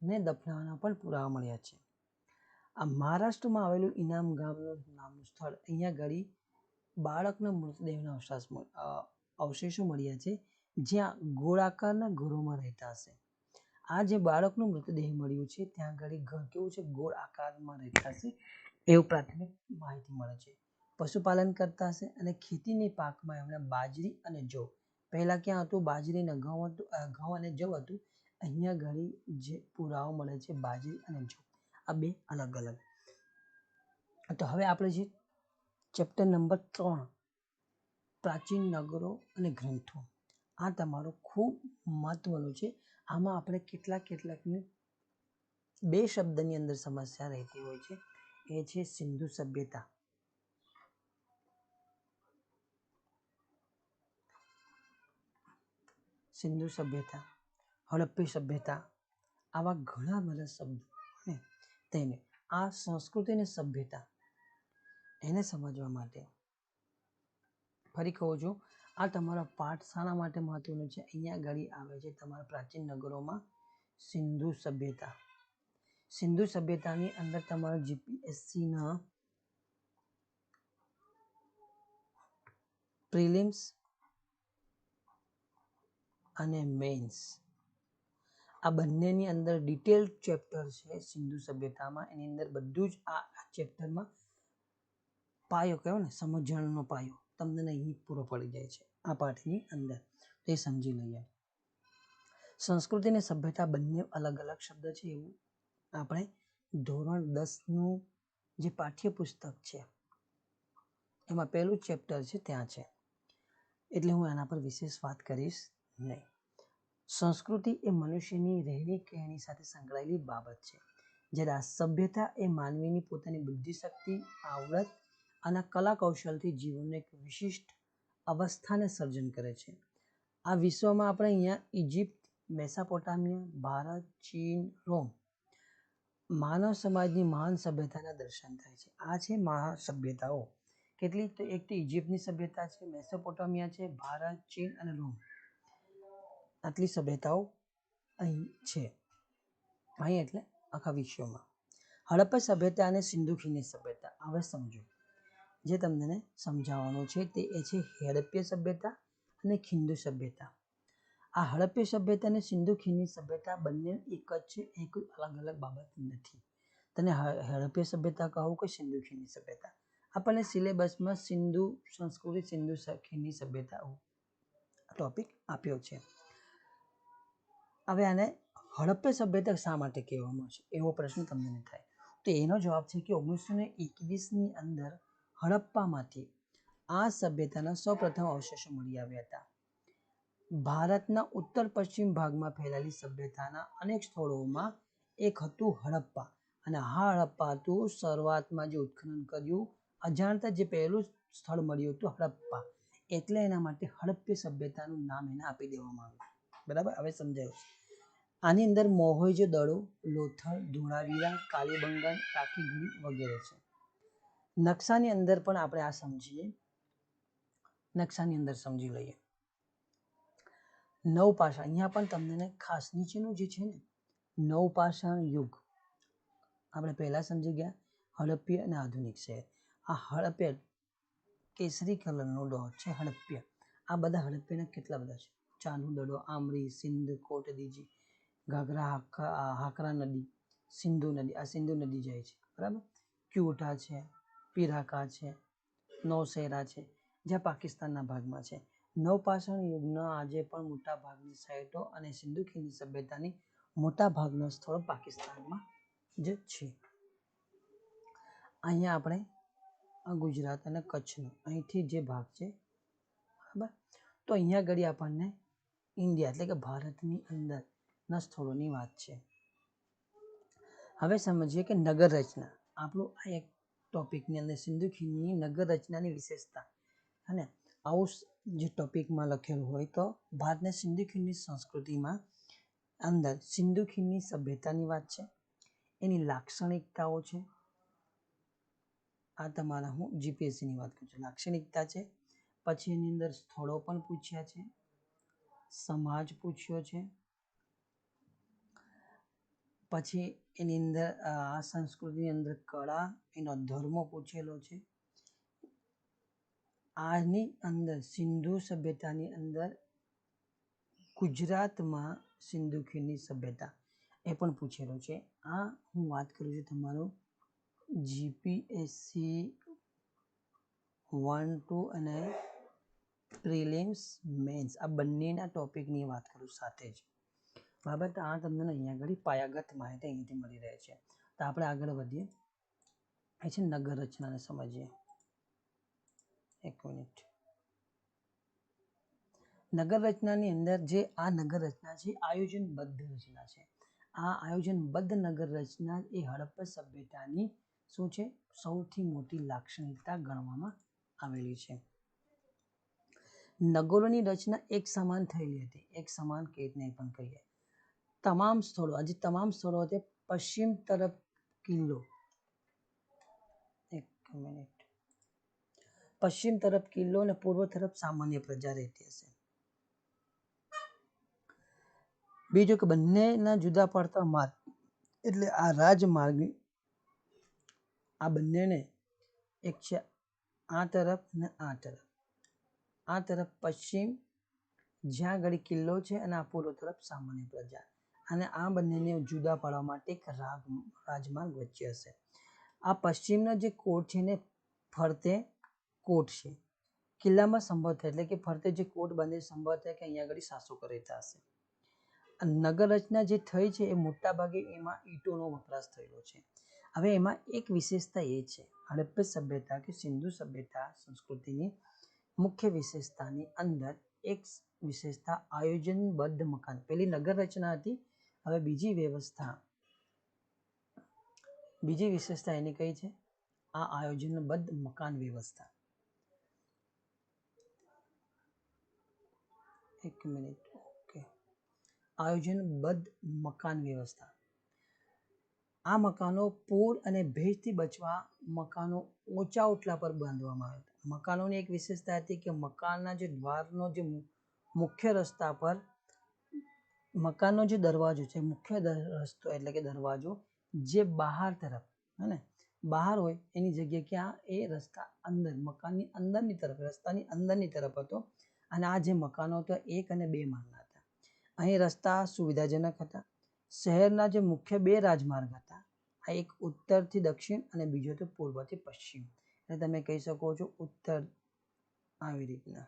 ને દફનાવાના પણ પુરાવા મળ્યા છે. આ મહારાષ્ટ્રમાં આવેલું ઇનામ ગામનું નામનું સ્થળ, અહીંયા ઘડી બાળકના મૃતદેહના અવશેષો મળ્યા છે, જ્યાં ગોળાકારના ઘરોમાં રહેતા હશે. આ જે બાળકનું મૃતદેહ મળ્યું છે ત્યાં ઘડી ઘર કેવું છે, ગોળ આકારમાં રહેતા હશે એવું પ્રાથમિક માહિતી મળે છે. પશુપાલન કરતા હશે અને ખેતીની પાકમાં એમણે બાજરી અને જવ, પહેલા ક્યાં હતું બાજરી અને ઘઉં અને જવ હતું, અહીંયા ઘડી જે પુરાવો મળે છે બાજરી અને જવ, આ બે અલગ અલગ. તો હવે આપણે જે ચેપ્ટર નંબર 3 પ્રાચીન નગરો અને ગ્રંથો, આ તમારો ખૂબ મહત્વનું છે. આમાં આપણે કેટલાકની 2 શબ્દની અંદર સમસ્યા રહેતી હોય છે. એ છે સિંધુ સભ્યતા, હડપ્પી સભ્યતા, આવા ઘણા બધા શબ્દો તેને આ સંસ્કૃતિ અને સભ્યતા એને સમજવા માટે ફરી કહું છું, આ તમારો પાઠ શાના માટે મહત્વનો છે, અહીંયા આગળ આવે છે તમારા પ્રાચીન નગરોમાં સિંધુ સભ્યતા. સિંધુ સભ્યતાની અંદર તમારા જીપીએસસીના પ્રિલિમ્સ અને મેન્સ આ બંનેની અંદર ડિટેલ ચેપ્ટર છે સિંધુ સભ્યતામાં. એની અંદર બધું જ આ ચેપ્ટરમાં પાયો કહેવાય ને, સમજણનો પાયો તમને અહીં પૂરો પડી જાય છે આ પાઠની અંદર, તે સમજી લઈએ. સંસ્કૃતિ અને સભ્યતા બંને અલગ અલગ શબ્દ છે એવું આપણે ધોરણ 10નું જે પાઠ્યપુસ્તક છે એમાં પહેલું ચેપ્ટર છે ત્યાં છે, એટલે હું એના પર વિશેષ વાત કરીશ નહીં. સંસ્કૃતિ એ મનુષ્યની રહેણી કહેણી સાથે સંકળાયેલી બાબત છે, જ્યારે આ સભ્યતા એ માનવીની પોતાની બુદ્ધિશક્તિ, આવડત અને કલા કૌશલથી જીવનને એક વિશિષ્ટ અવસ્થાને સર્જન કરે છે. આ વિશ્વમાં આપણે અહીંયા ઇજિપ્ત, મેસોપોટામિયા, ભારત, ચીન, રોમ માનવ સમાજની મહાન સભ્યતાના દર્શન થાય છે. આ છે મહાન સભ્યતાઓ. કેટલી? તો એક તો ઇજિપ્તની સભ્યતા છે, મેસોપોટામિયા છે, ભારત, ચીન અને રોમ, આટલી સભ્યતાઓ અહીં છે. અહીં એટલે આખા વિશ્વમાં. હડપ્પા સભ્યતા અને સિંધુ ખીણની સભ્યતા, હવે સમજો. જે તમને સમજાવવાનું છે તે એ છે હડપ્પા સભ્યતા અને સિંધુ સભ્યતા. આ હડપ્પા સભ્યતા અને સિંધુ ખીણની સભ્યતા બંને એક જ છે, એ કોઈ અલગ અલગ બાબત નથી. તને હડપ્પા સભ્યતા કહું કે સિંધુ ખીણની સભ્યતા, આપણને સિલેબસમાં સિંધુ સંસ્કૃતિ, સિંધુ ખીણની સભ્યતા ટોપિક આપ્યો છે. હવે આને હડપ્પા સભ્યતા શા માટે કહેવામાં આવે છે એવો પ્રશ્ન તમને થાય, તો એનો જવાબ છે કે 1921ની અંદર હડપ્પામાંથી આ સભ્યતાના સૌપ્રથમ અવશેષો મળી આવ્યા હતા. ભારતના ઉત્તર પશ્ચિમ ભાગમાં ફેલાયેલી સભ્યતાના અનેક સ્થળોમાં એક હતું હડપ્પા, અને આ હડપ્પા હતું શરૂઆતમાં જે ઉત્ખનન કર્યું અજાણતા જે પહેલું સ્થળ મળ્યું હતું હડપ્પા, એટલે એના માટે હડપ્પા સભ્યતાનું નામ એને આપી દેવામાં આવ્યું. બરાબર, હવે સમજાયું. આની અંદર મોહેંજો-દડો, લોથલ, ધોળાવીરા, કાલીબંગન, ટાંકીગઢી વગેરે છે. નકશાની અંદર પણ આપણે આ સમજીએ, નકશાની અંદર સમજી લઈએ. નવપાષાણ, અહીંયા પણ તમને ખાસ નીચેનું જે છે ને નવપાષાણ યુગ, આપણે પહેલા સમજી ગયા હડપ્પા અને આધુનિક શહેર. આ હડપ્પા કેસરી કલરનો ડોટ છે હડપ્પા. આ બધા હડપ્પાના કેટલા બધા છે, ચાંદુ દડો, આમરી, સિંધ, કોટદીજી, ઘાઘરા, હાકરા નદી, સિંધુ નદી, આ સિંધુ નદી જાય છે. બરાબર, ક્યુટા છે, પિરાકા છે, નૌશેરા છે, જ્યાં પાકિસ્તાનના ભાગમાં છે. નવપાષાણ યુગના આજે પણ મોટા ભાગની સાઇટો અને સિંધુ ખીણની સભ્યતાની મોટા ભાગના સ્થળો પાકિસ્તાનમાં જ છે. અહીંયા આપણે ગુજરાત અને કચ્છનો અહીંથી જે ભાગ છે, બરાબર, તો અહીંયા આગળ આપણને ઇન્ડિયા એટલે કે ભારતની અંદરના સ્થળોની વાત છે. હવે સમજીએ કે નગર રચના, આપણું આ એક ટોપિકની અંદર સિંધુ ખીણની નગર રચનાની વિશેષતા, અને આવું જે ટોપિકમાં લખેલું હોય તો ભારતના સિંધુ ખીણની સંસ્કૃતિમાં અંદર સિંધુ ખીણની સભ્યતાની વાત છે, એની લાક્ષણિકતાઓ છે. આ તમારા હું જીપીએસસીની વાત કરું છું, લાક્ષણિકતા છે. પછી એની અંદર સ્થળો પણ પૂછ્યા છે, સમાજ પૂછ્યો છે, પછી એની અંદર આ સંસ્કૃતિની અંદર કળા, એનો ધર્મ પૂછેલો છે. આની અંદર સિંધુ સભ્યતાની અંદર ગુજરાતમાં સિંધુ ખીણની સભ્યતા એ પણ પૂછેલો છે. આ હું વાત કરું છું તમારું જીપીએસસી 1, 2 અને પ્રિલિમ્સ મેન્સ આ બંનેના ટોપિકની વાત કરું સાથે જ. બરાબર, તો આ તમને અહીંયા આગળ પાયાગત માહિતી અહીંથી મળી રહે છે. તો આપણે આગળ વધીએ. એ છે નગર રચનાને સમજીએ. એક મિનિટ. નગર રચનાની અંદર જે આ નગર રચના છે આયોજનબદ્ધ રચના છે. આ આયોજનબદ્ધ નગર રચના એ હડપ્પા સભ્યતાની શું છે સૌથી મોટી લાક્ષણિકતા ગણવામાં આવેલી છે. નગરોની રચના એક સમાન થયેલી હતી. એક સમાન કેતને પણ કહીએ. તમામ સ્થળો, આજે તમામ સ્થળો તે પશ્ચિમ તરફ કિલ્લો, એક મિનિટ, પશ્ચિમ તરફ કિલ્લો અને પૂર્વ તરફ સામાન્ય પ્રજા રહેતી હશે. બીજું કે બંનેના જુદા પડતા માર્ગ એટલે આ રાજમાર્ગ આ બંનેને એક છે આ તરફ અને આ તરફ. આ તરફ પશ્ચિમ જ્યાં આગળ કિલ્લો છે અને આ પૂર્વ તરફ સામાન્ય પ્રજા, અને આ બંનેને જુદા પાડવા માટે એક રાજમાર્ગ વચ્ચે હશે. આ પશ્ચિમનો જે કોટ છે ને ફરતે કોટ છે. કિલ્લામાં સંભવ થાય એટલે કે ફરતે જે કોટ બાંધે સંભવ થાય કે અહીંયા આગળ શાસકો રહેતા હશે. નગર રચના જે થઈ છે એ મોટા ભાગે એમાં ઈંટોનો વપરાશ થયેલો છે. હવે એમાં એક વિશેષતા એ છે હડપ્પા સભ્યતા કે સિંધુ સભ્યતા સંસ્કૃતિની મુખ્ય વિશેષતાની અંદર એક વિશેષતા આયોજનબદ્ધ મકાન. પેલી નગર રચના હતી, હવે બીજી વિશેષતા એની કઈ છે આ આયોજનબદ્ધ મકાન વ્યવસ્થા. એક મિનિટ. ઓકે, આયોજનબદ્ધ મકાન વ્યવસ્થા. આ મકાનો પૂર અને ભેજથી બચવા મકાનો ઊંચા ઓટલા પર બાંધવામાં આવ્યા હતા. મકાનોની એક વિશેષતા હતી કે મકાનના જે દ્વારનો જે મુખ્ય રસ્તા પર મકાનનો જે દરવાજો છે મુખ્ય રસ્તો એટલે કે દરવાજો જે બહાર તરફ હે બહાર હોય એની જગ્યાએ ક્યાં એ રસ્તા અંદર મકાનની અંદરની તરફ રસ્તાની અંદરની તરફ હતો. અને આ જે મકાનો હતા 1 અને 2 માળના હતા. અહીં રસ્તા સુવિધાજનક હતા. શહેરના જે મુખ્ય 2 રાજમાર્ગ હતા, આ એક ઉત્તરથી દક્ષિણ અને બીજો તો પૂર્વથી પશ્ચિમ. એટલે તમે કહી શકો છો ઉત્તર આવી રીતના.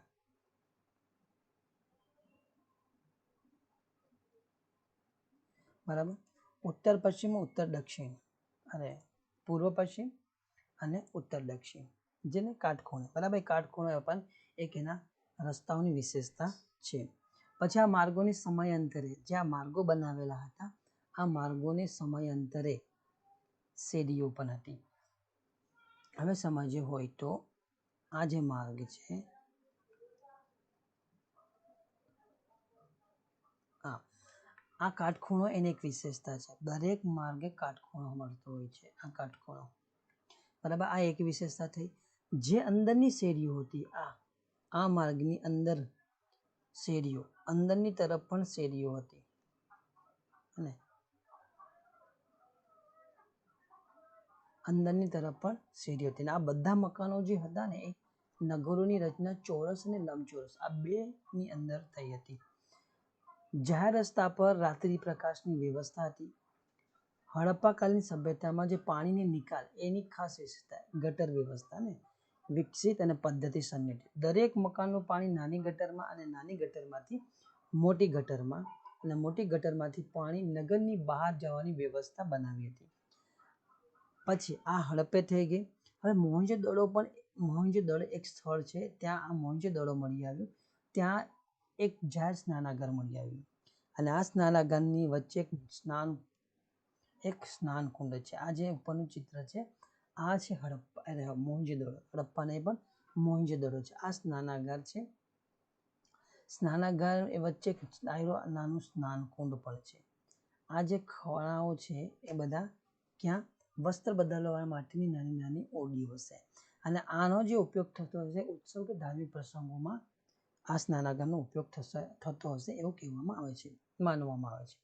બરાબર, ઉત્તર પશ્ચિમ, ઉત્તર દક્ષિણ અને પૂર્વ પશ્ચિમ અને ઉત્તર દક્ષિણ, જેને કાટખૂણે. બરાબર, કાટખૂણે પણ એક એના રસ્તાઓની વિશેષતા છે. પછી આ માર્ગોની સમયાંતરે જે આ માર્ગો બનાવેલા હતા આ માર્ગોની સમયાંતરે શેરીઓ પણ હતી. હવે સમજવું હોય તો આ જે માર્ગ છે આ કાટખૂણો એની એક વિશેષતા છે. દરેક માર્ગે કાટખૂણો મળતો હોય છે. આ કાટખૂણો બરાબર, આ એક વિશેષતા થઈ. જે અંદરની શેરીઓ હતી આ માર્ગની અંદર શેરીઓ અંદરની તરફ પણ શેરીઓ હતી અને અંદરની તરફ પણ શેરીઓ હતી. આ બધા મકાનો જે હતા ને એ નગરોની રચના ચોરસ અને લંબચોરસ આ બેની અંદર થઈ હતી. જાહેર રસ્તા પર રાત્રિ પ્રકાશની વ્યવસ્થા હતી. હડપ્પા કાળની સભ્યતામાં જે પાણીની નિકાલ એની ખાસ વિશેષતા ગટર વ્યવસ્થા ને વિકસિત અને પદ્ધતિસરની. દરેક મકાનનું પાણી નાની ગટરમાં અને નાની ગટરમાંથી મોટી ગટરમાં અને મોટી ગટરમાંથી પાણી નગરની બહાર જવાની વ્યવસ્થા બનાવી હતી. પછી આ હડપ્પે થઈ ગઈ. હવે મોહેંજો-દડો પણ મોહેંજો-દડો એક સ્થળ છે ત્યાં આ મોહેંજો-દડો મળી આવ્યું. ત્યાં એક જાહેર સ્નાનાગાર મળી આવ્યું અને આ સ્નાનાગારની વચ્ચે એક સ્નાન કુંડ છે. આ જે ઉપરનું ચિત્ર છે આ છે હડપ્પા મોહેંજો-દડો. હડપ્પા નહીં પણ મોહેંજો-દડો છે. આ સ્નાનાગાર છે. સ્નાનાગાર એ વચ્ચે નાનું સ્નાન કુંડ પણ છે. આ જે ખોળાઓ છે એ બધા ક્યાં વસ્ત્ર બદલવા માટેની નાની નાની ઓરડીઓ હશે અને આનો જે ઉપયોગ થતો હશે ઉત્સવ કે ધાર્મિક પ્રસંગોમાં આ સ્નાનાગારનો ઉપયોગ થતો હશે એવું કહેવામાં આવે છે, માનવામાં આવે છે.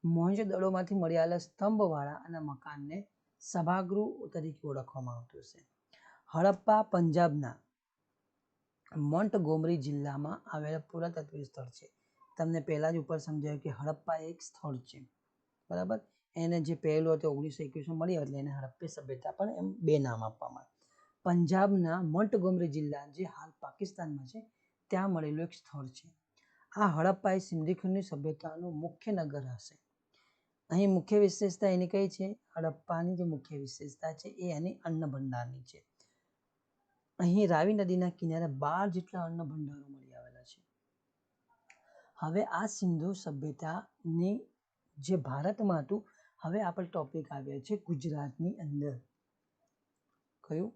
મોહેંજો-દડોમાંથી મળી આવેલા સ્તંભવાળા અને મકાનને સભાગૃહ તરીકે ઓળખવામાં આવતું હશે. હડપ્પા પંજાબના મોન્ટગોમરી જિલ્લામાં આવેલા પુરાતત્વીય સ્થળ છે. તમને પહેલા જ ઉપર સમજાયું કે હડપ્પા એક સ્થળ છે, બરાબર. એને જે પહેલું હતું 1921 મળી એટલે એને હડપ્પા સભ્યતા પણ એમ 2 નામ આપવામાં આવે. પંજાબના મોન્ટગોમરી જિલ્લા જે હાલ પાકિસ્તાનમાં છે ત્યાં મળેલું એક સ્થળ છે. આ હડપ્પા એ સિંધુ ખીણની સભ્યતાનું મુખ્ય નગર હશે. અહીં મુખ્ય વિશેષતા એની કઈ છે? હડપ્પાની જે મુખ્ય વિશેષતા છે એ એની અન્ન ભંડારની છે. અહીં રાવી નદીના કિનારે 12 જેટલા અન્ન ભંડારો મળી આવેલા છે. હવે આ સિંધુ સભ્યતાની જે ભારતમાં હતું, હવે આપણે ટોપિક આવ્યા છે ગુજરાતની અંદર. કયું?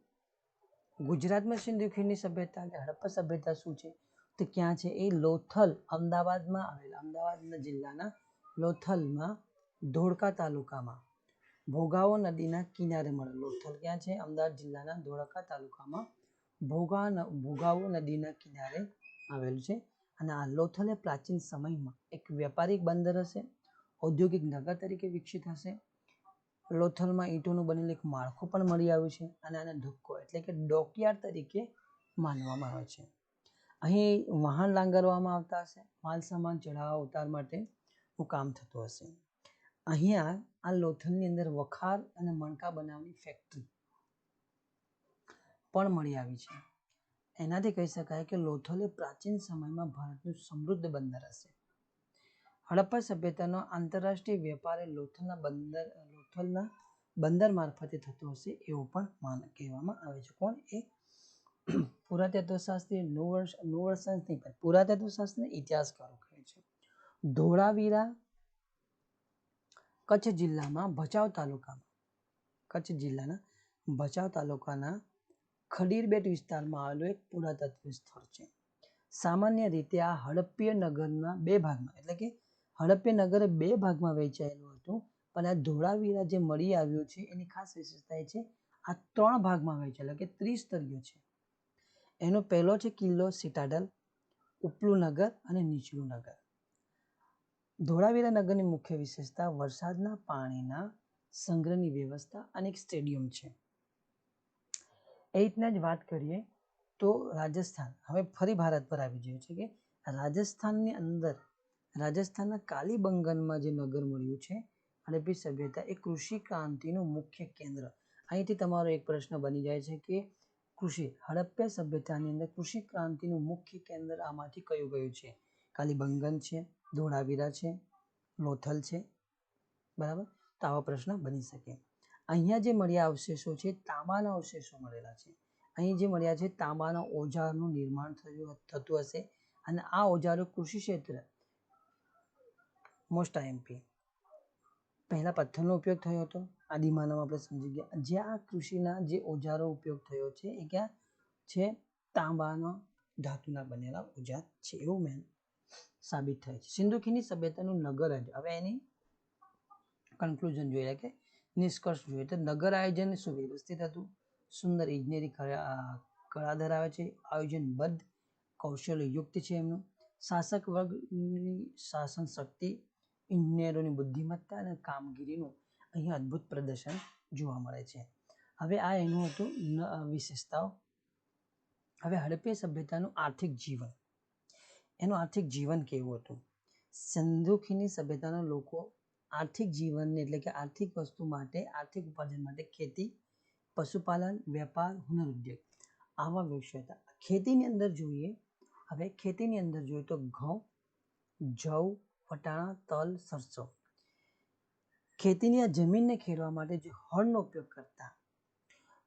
ગુજરાતમાં સિંધુ ખીણની સભ્યતા કે હડપ્પા સભ્યતા શું છે? તો ક્યાં છે? એ લોથલ, અમદાવાદમાં આવેલા, અમદાવાદ જિલ્લાના લોથલમાં ધોળકા તાલુકામાં ભોગાવો નદીના કિનારે મળે. લોથલ ક્યાં છે? અમદાવાદ જિલ્લાના ધોળકા તાલુકામાં ભોગાવો નદીના કિનારે આવેલું છે. અને આ લોથલ એ પ્રાચીન સમયમાં એક વ્યાપારિક બંદર હશે, ઔદ્યોગિક નગર તરીકે વિકસિત હશે. લોથલમાં ઈંટોનું બનેલું એક માળખું પણ મળી આવ્યું છે અને આને ધુક્કો એટલે કે ડોકયાર્ડ તરીકે માનવામાં આવે છે. અહીં વાહન લાંગરવામાં આવતા હશે, માલ સામાન ચઢાવવા ઉતાર માટેનું કામ થતું હશે. અહીંયા આ લોથલની અંદર વખાર અને મણકા બનાવવાની ફેક્ટરી પણ મળી આવી છે. એનાથી કહી શકાય કે લોથલ એ પ્રાચીન સમયમાં ભારતનું સમૃદ્ધ બંદર હશે. હડપ્પા સભ્યતાનો આંતરરાષ્ટ્રીય વેપાર એ લોથલના બંદર મારફતે થતો હશે એવું પણ કહેવામાં આવે છે. કોણ? એ પુરાતત્વશાસ્ત્રી પુરાતત્વશાસ્ત્રી ઇતિહાસકારો કહે છે. ધોળાવીરા કચ્છ જિલ્લામાં ભચાઉ તાલુકાના ખડીરબેટ વિસ્તારમાં આવેલું એક પુરાતત્વ સ્થળ છે. સામાન્ય રીતે આ હડપ્પીય નગરના 2 ભાગમાં એટલે કે હડપ્પીય નગર 2 ભાગમાં વહેંચાયેલું હતું, પણ આ ધોળાવીરા જે મળી આવ્યું છે એની ખાસ વિશેષતા એ છે આ 3 ભાગમાં વહેંચાયેલું કે ત્રિસ્તરીય છે. એનો પહેલો છે કિલ્લો સિટાડલ, ઉપલું નગર અને નીચલું નગર. ધોળાવીરા નગરની મુખ્ય વિશેષતા વરસાદના પાણીના સંગ્રહની વ્યવસ્થા અને એક સ્ટેડિયમ છે. એ રીતના જ વાત કરીએ તો રાજસ્થાન, હવે ફરી ભારત પર આવી ગયું છે કે રાજસ્થાનની અંદર રાજસ્થાનના કાલીબંગનમાં જે નગર મળ્યું છે હડપ્પી સભ્યતા એ કૃષિ ક્રાંતિનું મુખ્ય કેન્દ્ર. અહીંથી તમારો એક પ્રશ્ન બની જાય છે કે હડપ્પા સભ્યતાની અંદર કૃષિ ક્રાંતિનું મુખ્ય કેન્દ્ર આમાંથી કયું છે? કાલીબંગન છે, ધોળાવીરા છે, લોથલ છે, બરાબર. તો આવા પ્રશ્ન બની શકે. અહીંયા જે મળ્યા અવશેષો છે તાંબાના અવશેષો મળેલા છે. અહીં જે મળ્યા છે તાંબાના ઓજારનું નિર્માણ થતું હશે અને આ ઓજારો કૃષિ ક્ષેત્ર મોસ્ટ આઈએમપી પહેલા પથ્થરનો ઉપયોગ થયો હતો. આદિમાનવ આપણે સમજી ગયા. જે આ કૃષિના જે ઓજારો ઉપયોગ થયો છે એ ક્યાં છે? તાંબાના ધાતુના બનેલા ઓજાર છે એવું મેં સાબિત થાય છે. સિંધુ ખીણની સભ્યતાનું નગર, હવે એની કન્ક્લુઝન જોઈએ કે નિષ્કર્ષ જોઈએ તો નગર આયોજન સુવ્યવસ્થિત હતું, સુંદર ઇજનેરી કળા ધરાવે છે, આયોજનબદ્ધ કૌશલ્ય યુક્ત છે એમનું, શાસક વર્ગની શાસન શક્તિ, ઇજનેરોની બુદ્ધિમત્તા અને કામગીરીનું અહીં અદ્ભુત પ્રદર્શન જોવા મળે છે. હવે આ એનું હતું વિશેષતાઓ. હવે હડપ્પા સભ્યતાનું આર્થિક જીવન, એનું આર્થિક જીવન કેવું હતું? સિંધુ ખીણની સભ્યતાના લોકો આર્થિક જીવનને એટલે કે આર્થિક વસ્તુ માટે, આર્થિક ઉપાર્જન માટે ખેતી, પશુપાલન, વેપાર, હુનર ઉદ્યોગ આવા વિષયો હતા. ખેતીની અંદર જોઈએ તો ઘઉં, જવ, વટાણા, તલ, સરસો. ખેતીની આ જમીનને ખેડવા માટે જે હળનો ઉપયોગ કરતા.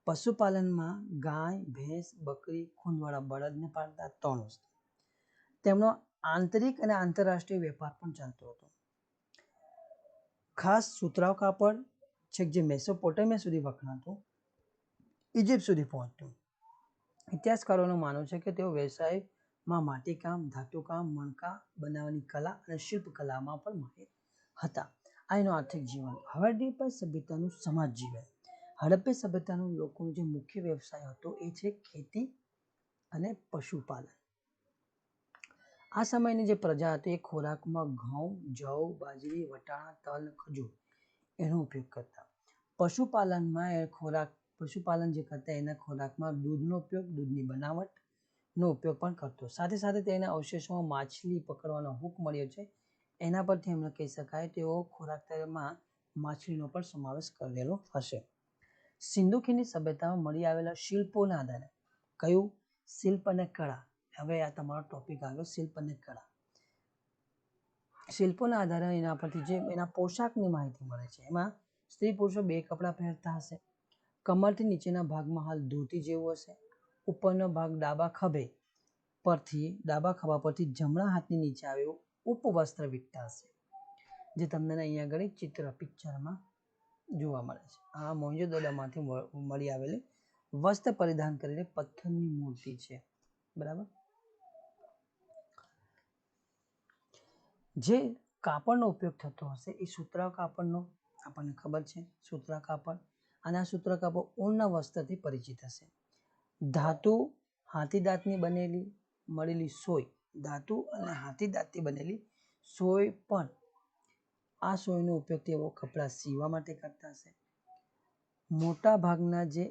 પશુપાલનમાં ગાય, ભેંસ, બકરી, ખૂંદવાળા બળદને પાળતા 3 વસ્તુ. તેમનો આંતરિક અને આંતરરાષ્ટ્રીય વેપાર પણ ચાલતો હતો. ખાસ સુતરાઉ કાપડ છેક જે મેસોપોટેમિયા સુધી વખણાતું, ઇજિપ્ત સુધી પહોંચતું. ઇતિહાસકારોનું માનવું છે કે તેઓ વ્યવસાયમાં માટીકામ, ધાતુકામ, મણકા બનાવવાની કલા અને શિલ્પકલામાં પણ માહિર હતા. આ એનું આર્થિક જીવન. હડપ્પા સભ્યતાનું સમાજ જીવન. હડપ્પા સભ્યતાનું લોકોનો જે મુખ્ય વ્યવસાય હતો એ છે ખેતી અને પશુપાલન. આ સમયની જે પ્રજા હતી એ ખોરાકમાં ઘઉં, જવ, બાજરી, વટાણા, તલ, ખજૂર એનો ઉપયોગ કરતા. પશુપાલન જે કરતા એના ખોરાકમાં દૂધનો ઉપયોગ, દૂધની બનાવટનો ઉપયોગ પણ કરતો. સાથે સાથે તેના અવશેષોમાં માછલી પકડવાનો હૂક મળ્યો છે, એના પરથી એમને કહી શકાય તેઓ ખોરાકમાં માછલીનો પણ સમાવેશ કરેલો હશે. સિંધુ ખીણની સભ્યતામાં મળી આવેલા શિલ્પોના આધારે, કયું? શિલ્પ અને કળા. હવે આ તમારો ટોપિક આવ્યો, શિલ્પ અને કળા. શિલ્પોના આધારે એના પરથી જે એના પોશાકની માહિતી મળે છે, એમાં સ્ત્રી પુરુષો 2 કપડાં પહેરતા હશે. કમરથી નીચેના ભાગમાં હાલ ધોતી જેવું હશે. ઉપરનો ભાગ ડાબા ખભા પરથી જમણા હાથની નીચે આવે એવું ઉપવસ્ત્ર વીંટતા હશે, જે તમને અહીંયા આગળ ચિત્ર પિક્ચરમાં જોવા મળે છે. આ મોહેંજો-દડોમાંથી મળી આવેલી વસ્ત્ર પરિધાન કરેલી પથ્થરની મૂર્તિ છે. બરાબર. જે કાપડનો ઉપયોગ થતો હશે એ સૂતરા કાપડનો આપણને ખબર છે, સૂતરા કાપડ. અને આ સૂતરા કાપડ ઊનના વસ્ત્રથી પરિચિત હશે. ધાતુ હાથીદાંતની બનેલી મળેલી સોય, ધાતુ અને હાથીદાંતથી બનેલી સોય પણ, આ સોયનો ઉપયોગ તેઓ કપડાં સીવવા માટે કરતા હશે. મોટા ભાગના જે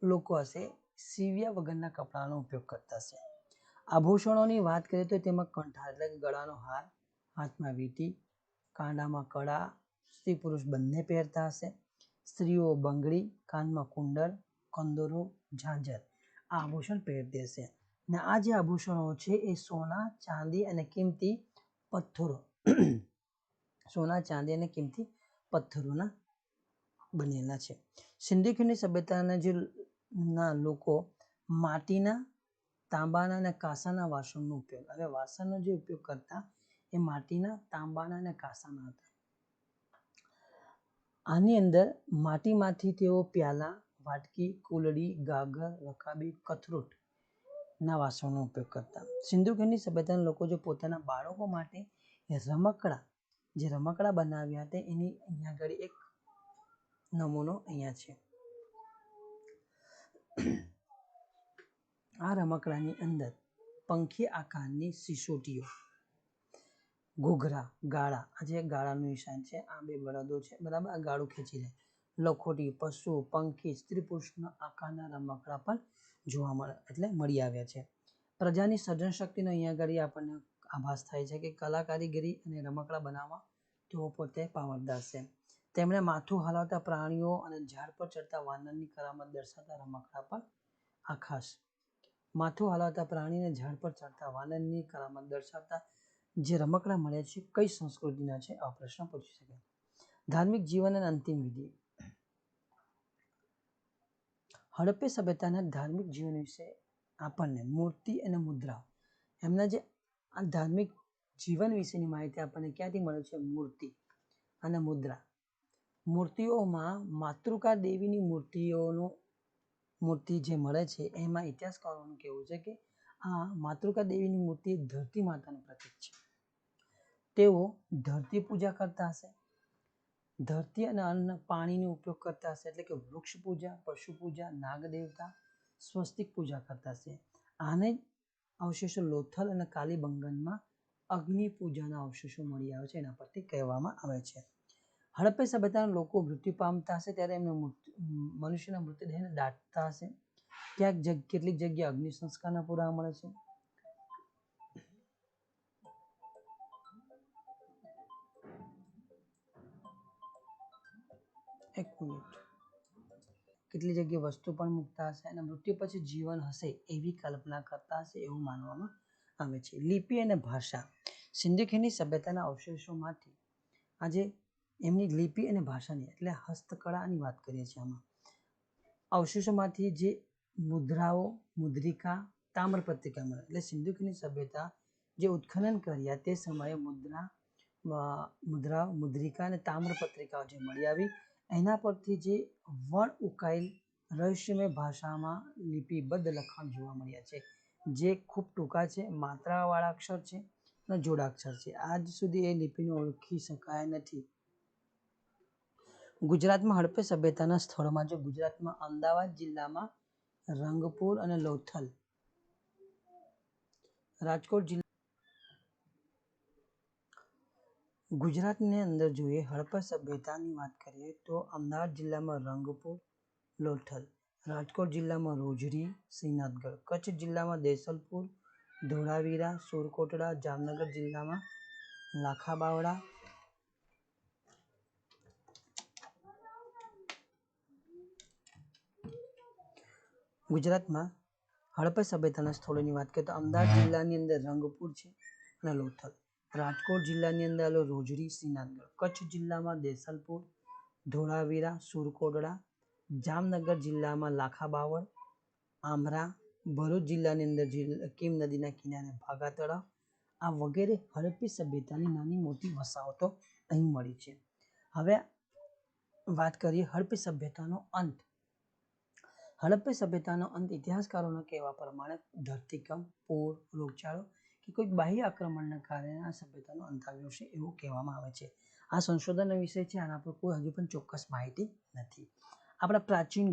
લોકો હશે સીવ્યા વગરના કપડાનો ઉપયોગ કરતા હશે. આભૂષણોની વાત કરીએ તો તેમાં કંઠાર એટલે કે ગળાનો હાર, હાથમાં વીંટી, કાંડામાં કડા સ્ત્રી પુરુષ બંને પહેરતા હશે. સ્ત્રીઓ બંગડી, કાનમાં કુંડળ, કંદોરો, ઝાંઝર આ આભૂષણ પહેરતી હશે. અને આ જે આભૂષણો છે એ સોના, ચાંદી અને કિંમતી પથ્થરોના બનેલા છે. સિંધુ ખીણની સભ્યતાના લોકો માટીના, તાંબાના અને કાંસાના વાસણનો ઉપયોગ, હવે વાસણનો જે ઉપયોગ કરતા એ માટીના, તાંબાના અને કાંસાના હતા. આની અંદર માટીમાંથી તેઓ પ્યાલા, વાટકી, કુલડી, ગાગર, રકાબી, કથરોટ ના વાસણનો ઉપયોગ કરતા. સિંધુ ખીણની સભ્યતાના લોકો જે પોતાના બાળકો માટે રમકડા બનાવ્યા હતા એની અહીંયા આગળ એક નમૂનો અહીંયા છે. આ રમકડાની અંદર પંખી આકારની સિસોટીઓ, ઘૂઘરા, ગાળા, આ જે ગાળાનું નિશાન છે, આ 2 બળદો છે, બરાબર, આ ગાળું ખેંચી લે, લખોટી, પશુ, પંખી, સ્ત્રી પુરુષના આકારના રમકડા પણ જોવા મળે એટલે મળી આવ્યા છે. પ્રજાની સર્જન શક્તિનો અહીંયા આગળ આપણને આભાસ થાય છે કે કલા કારીગરી અને રમકડા બનાવવા તેઓ પોતે પાવરદાર છે. તેમણે માથું હલાવતા પ્રાણીઓ અને ઝાડ પર ચડતા વાનરની કરામત દર્શાવતા રમકડા પણ માથું હલાવતા પ્રાણી અને ઝાડ પર ચડતા વાનરની કરામત દર્શાવતા જે રમકડા મળ્યા છે કઈ સંસ્કૃતિના છે, આ પ્રશ્ન પૂછી શકાય. ધાર્મિક જીવન અને અંતિમ વિધિ. હડપ્પા સભ્યતાના ધાર્મિક જીવન વિશે આપણને મૂર્તિ અને મુદ્રા, એમના જે આ ધાર્મિક જીવન વિશેની માહિતી આપણને ક્યાંથી મળે છે? મૂર્તિ અને મુદ્રા. મૂર્તિઓમાં માતૃકા દેવીની મૂર્તિ જે મળે છે એમાં ઇતિહાસકારોનું કહેવું છે કે આ માતૃકા દેવીની મૂર્તિ ધરતી માતાનું પ્રતીક છે. તેઓ ધરતી પૂજા કરતા હશે, ધરતી અને અન્ન પાણીનો ઉપયોગ કરતા હશે, એટલે કે વૃક્ષ પૂજા, પશુ પૂજા, નાગ દેવતા, સ્વસ્તિક પૂજા કરતા હશે. આને અવશેષો લોથલ અને કાલીબંગનમાં અગ્નિ પૂજાના અવશેષો મળી આવે છે, એના પરથી કહેવામાં આવે છે. હડપ્પા સભ્યતાના લોકો મૃત્યુ પામતા હશે ત્યારે એમને મનુષ્યના મૃતદેહને દાટતા હશે. કેટલીક જગ્યાએ અગ્નિ સંસ્કારના પુરાવા મળે છે. કેટલી જગ્યાએ વસ્તુ પણ મૂકતા હશે અને મૃત્યુ પછી જીવન હશે એવી કલ્પના કરતા હશે એવું માનવામાં આવે છે. લિપિ અને ભાષા. સિંધુ ખીણની સભ્યતાના અવશેષોમાંથી આજે એમની લિપિ અને ભાષાની એટલે હસ્તકળાની વાત કરીએ છીએ. આમાં અવશેષોમાંથી જે મુદ્રાઓ, મુદ્રિકા, તામ્રપત્રિકા મળે એટલે સિંધુ ખીણની સભ્યતા જે ઉત્ખનન કર્યા તે સમયે મુદ્રિકા અને તામ્રપત્રિકાઓ જે મળી આવી એના પરથી જે વણ ઉકાયેલ રહસ્યમય ભાષામાં લિપિબદ્ધ લખાણ જોવા મળ્યા છે, જે ખૂબ ટૂંકા છે, માત્રાવાળા અક્ષર છે અને જોડાક્ષર છે. આજ સુધી એ લિપિને ઓળખી શકાય નથી. ગુજરાતમાં હડપ્પા સભ્યતાના સ્થળોમાં જો ગુજરાતમાં અમદાવાદ જિલ્લામાં રંગપુર અને લોથલ, રાજકોટ જિલ્લા ગુજરાતની અંદર જોઈએ હડપ્પા સભ્યતાની વાત કરીએ તો અમદાવાદ જિલ્લામાં રંગપુર, લોથલ, રાજકોટ જિલ્લામાં રોજડી, શ્રીનાથગઢ, કચ્છ જિલ્લામાં દેસલપુર, ધોળાવીરા, સુરકોટડા, જામનગર જિલ્લામાં લાખાબાવડા, ગુજરાતમાં હડપ્પા સભ્યતાના સ્થળોની વાત કરીએ તો અમદાવાદ જિલ્લાની અંદર રંગપુર છે અને લોથલ, રાજકોટ જિલ્લાની અંદર રોજડી, શ્રીનાથગઢ, કચ્છ જિલ્લામાં દેસલપુર, ધોળાવીરા, સુરકોટડા, જામનગર જિલ્લામાં લાખાબાવડ, આમરા, ભરૂચ જિલ્લાની અંદર કીમ નદીના કિનારે ભાગા તળાવ, આ વગેરે હડપ્પી સભ્યતાની નાની મોટી વસાહતો અહીં મળી છે. હવે વાત કરીએ હડપ્પી સભ્યતાનો અંત. હડપ્પી સભ્યતાનો અંત ઇતિહાસકારોના કહેવા પ્રમાણે ધરતીકંપ, પૂર, રોગચાળો કે કોઈ બાહ્ય આક્રમણના કારણે આ સભ્યતાનો અંત આવ્યો છે એવું કહેવામાં આવે છે. આ સંશોધનનો વિષય છે, આના પર કોઈ હજુ પણ ચોક્કસ માહિતી નથી. આપણા પ્રાચીન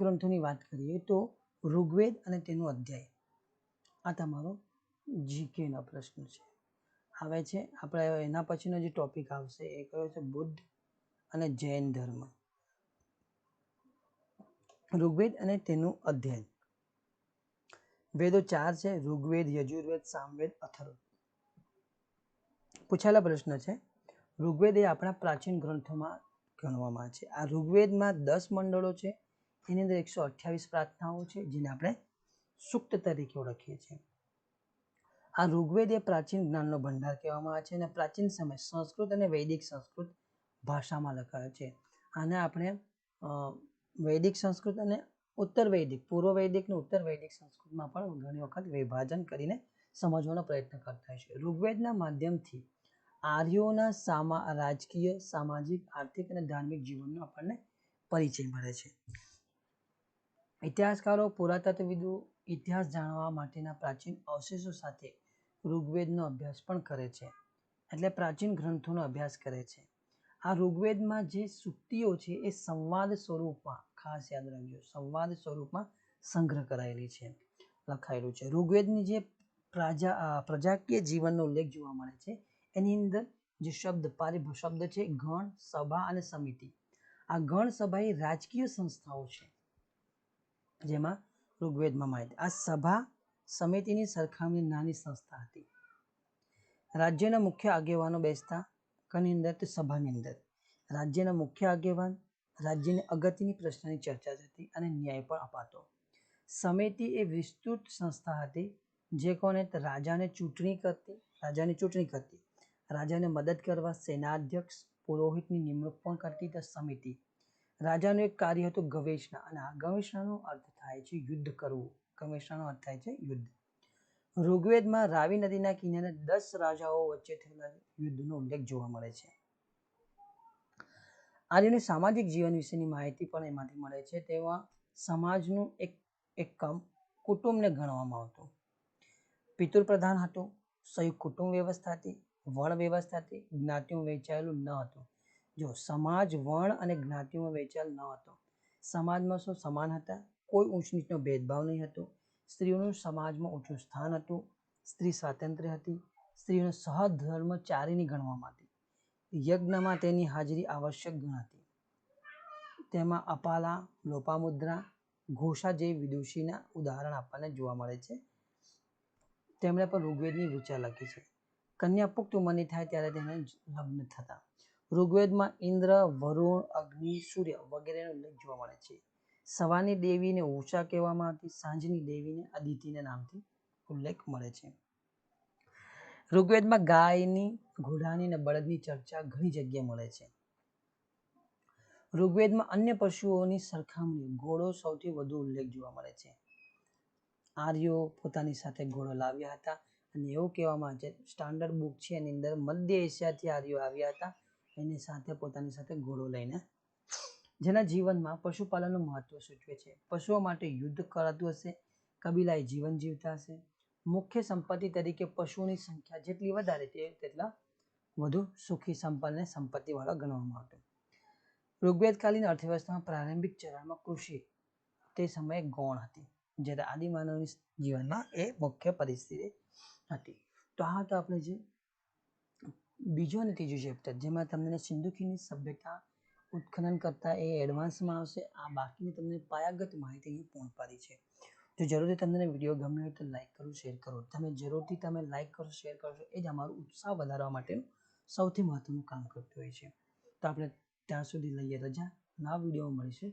ગ્રંથોની વાત કરીએ તો ઋગ્વેદ અને તેનો અધ્યાય, આ તમારો જીકેનો પ્રશ્ન છે આવે છે. આપણે એના પછીનો જે ટોપિક આવશે એ કયો છે? બુદ્ધ અને જૈન ધર્મ. ઋગ્વેદ અને તેનું અધ્યયન. વેદો 4 છે: ઋગ્વેદ, યજુર્વેદ, સામવેદ, અથર્વવેદ. પૂછાયેલા પ્રશ્ન છે. ઋગ્વેદ એ આપણા પ્રાચીન ગ્રંથોમાં ગણવામાં આવે છે. આ ઋગ્વેદમાં 10 મંડળો છે, એની અંદર 128 પ્રાર્થનાઓ છે, જેને આપણે સૂક્ત તરીકે ઓળખીએ છીએ. આ ઋગ્વેદ એ પ્રાચીન જ્ઞાનનો ભંડાર કહેવામાં આવે છે અને પ્રાચીન સમય સંસ્કૃત અને વૈદિક સંસ્કૃત ભાષામાં લખાયો છે. આને આપણે વૈદિક સંસ્કૃત અને ઉત્તર વૈદિક, પૂર્વ વૈદિક અને ઉત્તર વૈદિક સંસ્કૃતમાં પણ ઘણી વખત વિભાજન કરીને સમજવાનો પ્રયત્ન કરતા છે. ઋગ્વેદના માધ્યમથી આર્યોના રાજકીય, સામાજિક, આર્થિક અને ધાર્મિક જીવનનો આપણને પરિચય મળે છે. ઇતિહાસકારો, પુરાતત્વવિદો ઇતિહાસ જાણવા માટેના પ્રાચીન અવશેષો સાથે ઋગ્વેદનો અભ્યાસ પણ કરે છે, એટલે પ્રાચીન ગ્રંથોનો અભ્યાસ કરે છે. આ ઋગ્વેદમાં જે સૂક્તિઓ છે એ સંવાદ સ્વરૂપમાં, ખાસ યાદ રાખજો, સંવાદ સ્વરૂપમાં સંગ્રહ કરાયેલી છે, લખાયેલું છે. ઋગ્વેદની જે પ્રજાકીય જીવનનો ઉલ્લેખ જોવા મળે છે એની અંદર જે શબ્દ છે ગણ, સભા અને સમિતિ. આ ગણ, સભા એ રાજકીય સંસ્થાઓ છે જેમાં ઋગ્વેદમાં માહિતી. આ સભા સમિતિની સરખામણી નાની સંસ્થા હતી. રાજ્યના મુખ્ય આગેવાનો બેસતા કની અંદર તો સભાની અંદર. રાજ્યના મુખ્ય આગેવાન રાજ્યની અગત્યની પ્રશ્નની ચર્ચા થતી અને ન્યાય પણ અપાતો. સમિતિ એ વિસ્તૃત સંસ્થા હતી જે કોને રાજાની ચૂંટણી કરતી, રાજાને મદદ કરવા સેનાધ્યક્ષ, પુરોહિતની નિમણૂક પણ કરતી તે સમિતિ. રાજાનું એક કાર્ય હતું ગવેષણા, અને આ ગવેષણાનો અર્થ થાય છે યુદ્ધ કરવું. ગવેષણાનો અર્થ થાય છે યુદ્ધ. ઋગ્વેદમાં રાવી નદીના કિનારે 10 રાજાઓ વચ્ચે થયેલા યુદ્ધનો ઉલ્લેખ જોવા મળે છે. આર્યનું સામાજિક જીવન વિશેની માહિતી પણ એમાંથી મળે છે. તેમાં સમાજનું એક એકમ કુટુંબને ગણવામાં આવતું. પિતૃ પ્રધાન હતું, સંયુક્ત કુટુંબ વ્યવસ્થા હતી, વર્ણ વ્યવસ્થા હતી, જ્ઞાતિઓ વહેંચાયેલું ન હતું. જો સમાજ વર્ણ અને જ્ઞાતિઓમાં વહેંચાયેલ ન હતો. સમાજમાં શું સમાન હતા, કોઈ ઊંચ નીચનો ભેદભાવ નહીં હતો. સ્ત્રીઓનું સમાજમાં ઊંચું સ્થાન હતું, સ્ત્રી સ્વાતંત્ર્ય હતી, સ્ત્રીઓને સહધર્મચારીણી ગણવામાં હતી. યજ્ઞમાં તેની હાજરી આવશ્યક ગણાતી. તેમાં અપાલા, લોપામુદ્રા, ઘોષા જેવી વિદુષીના ઉદાહરણ આપણને જોવા મળે છે. તેમણે પણ ઋગ્વેદની ઋચા લખી છે. કન્યા પુખ્ત ઉંમરની થાય ત્યારે તેને લગ્ન થતા. ઋગ્વેદમાં ઇન્દ્ર, વરુણ, અગ્નિ, સૂર્ય વગેરેનો ઉલ્લેખ જોવા મળે છે. સવારની દેવીને ઉષા કહેવામાં આવતી, સાંજની દેવીને અદિતિના નામથી ઉલ્લેખ મળે છે. ઋગ્વેદમાં ગાયની, ઘોડાની અને બળદની ચર્ચા ઘણી જગ્યાએ મળે છે. ઋગ્વેદમાં અન્ય પશુઓની સરખામણીએ ઘોડો સૌથી વધુ ઉલ્લેખ જોવા મળે છે. આર્યો પોતાની સાથે ઘોડો લાવ્યા હતા અને એવું કહેવામાં આવે છે, સ્ટાન્ડર્ડ બુક છે એની અંદર મધ્ય એશિયાથી આર્યો આવ્યા હતા, એની સાથે પોતાની સાથે ઘોડો લઈને, જેના જીવનમાં પશુપાલનનું મહત્વ સૂચવે છે. પશુઓ માટે યુદ્ધ કરાતું હશે, કબીલાએ જીવન જીવતા હશે. મુખ્ય સંપત્તિ તરીકે પશુઓની સંખ્યા જેટલી વધારે તેટલા વધુ સુખી સંપન્ન સંપત્તિવાળા ગણવામાં આવતું. ઋગ્વેદકાલીન અર્થવ્યવસ્થામાં પ્રારંભિક ચરણમાં કૃષિ તે સમયે ગૌણ હતી, જ્યારે આદિમાનવની જીવનમાં એ મુખ્ય પરિસ્થિતિ હતી. તો હા, તો આપણે જે બીજો અને ત્રીજો ચેપ્ટર જેમાં તમને સિંધુ ખીણની સભ્યતા ઉત્ખનન કરતા એ એડવાન્સમાં આવશે. આ બાકીની તમને પાયાગત માહિતી પૂર્ણ પાડી છે. તો જરૂરથી તમને વિડીયો ગમ્યો હોય તો લાઈક કરો, શેર કરો. તમે લાઈક કરો, શેર કરશો એ જ અમારું ઉત્સાહ વધારવા માટેનું સૌથી મહત્વનું કામ કરતું હોય છે. તો આપણે ત્યાં સુધી લઈએ રજા. નવા વિડીયોમાં મળીશું.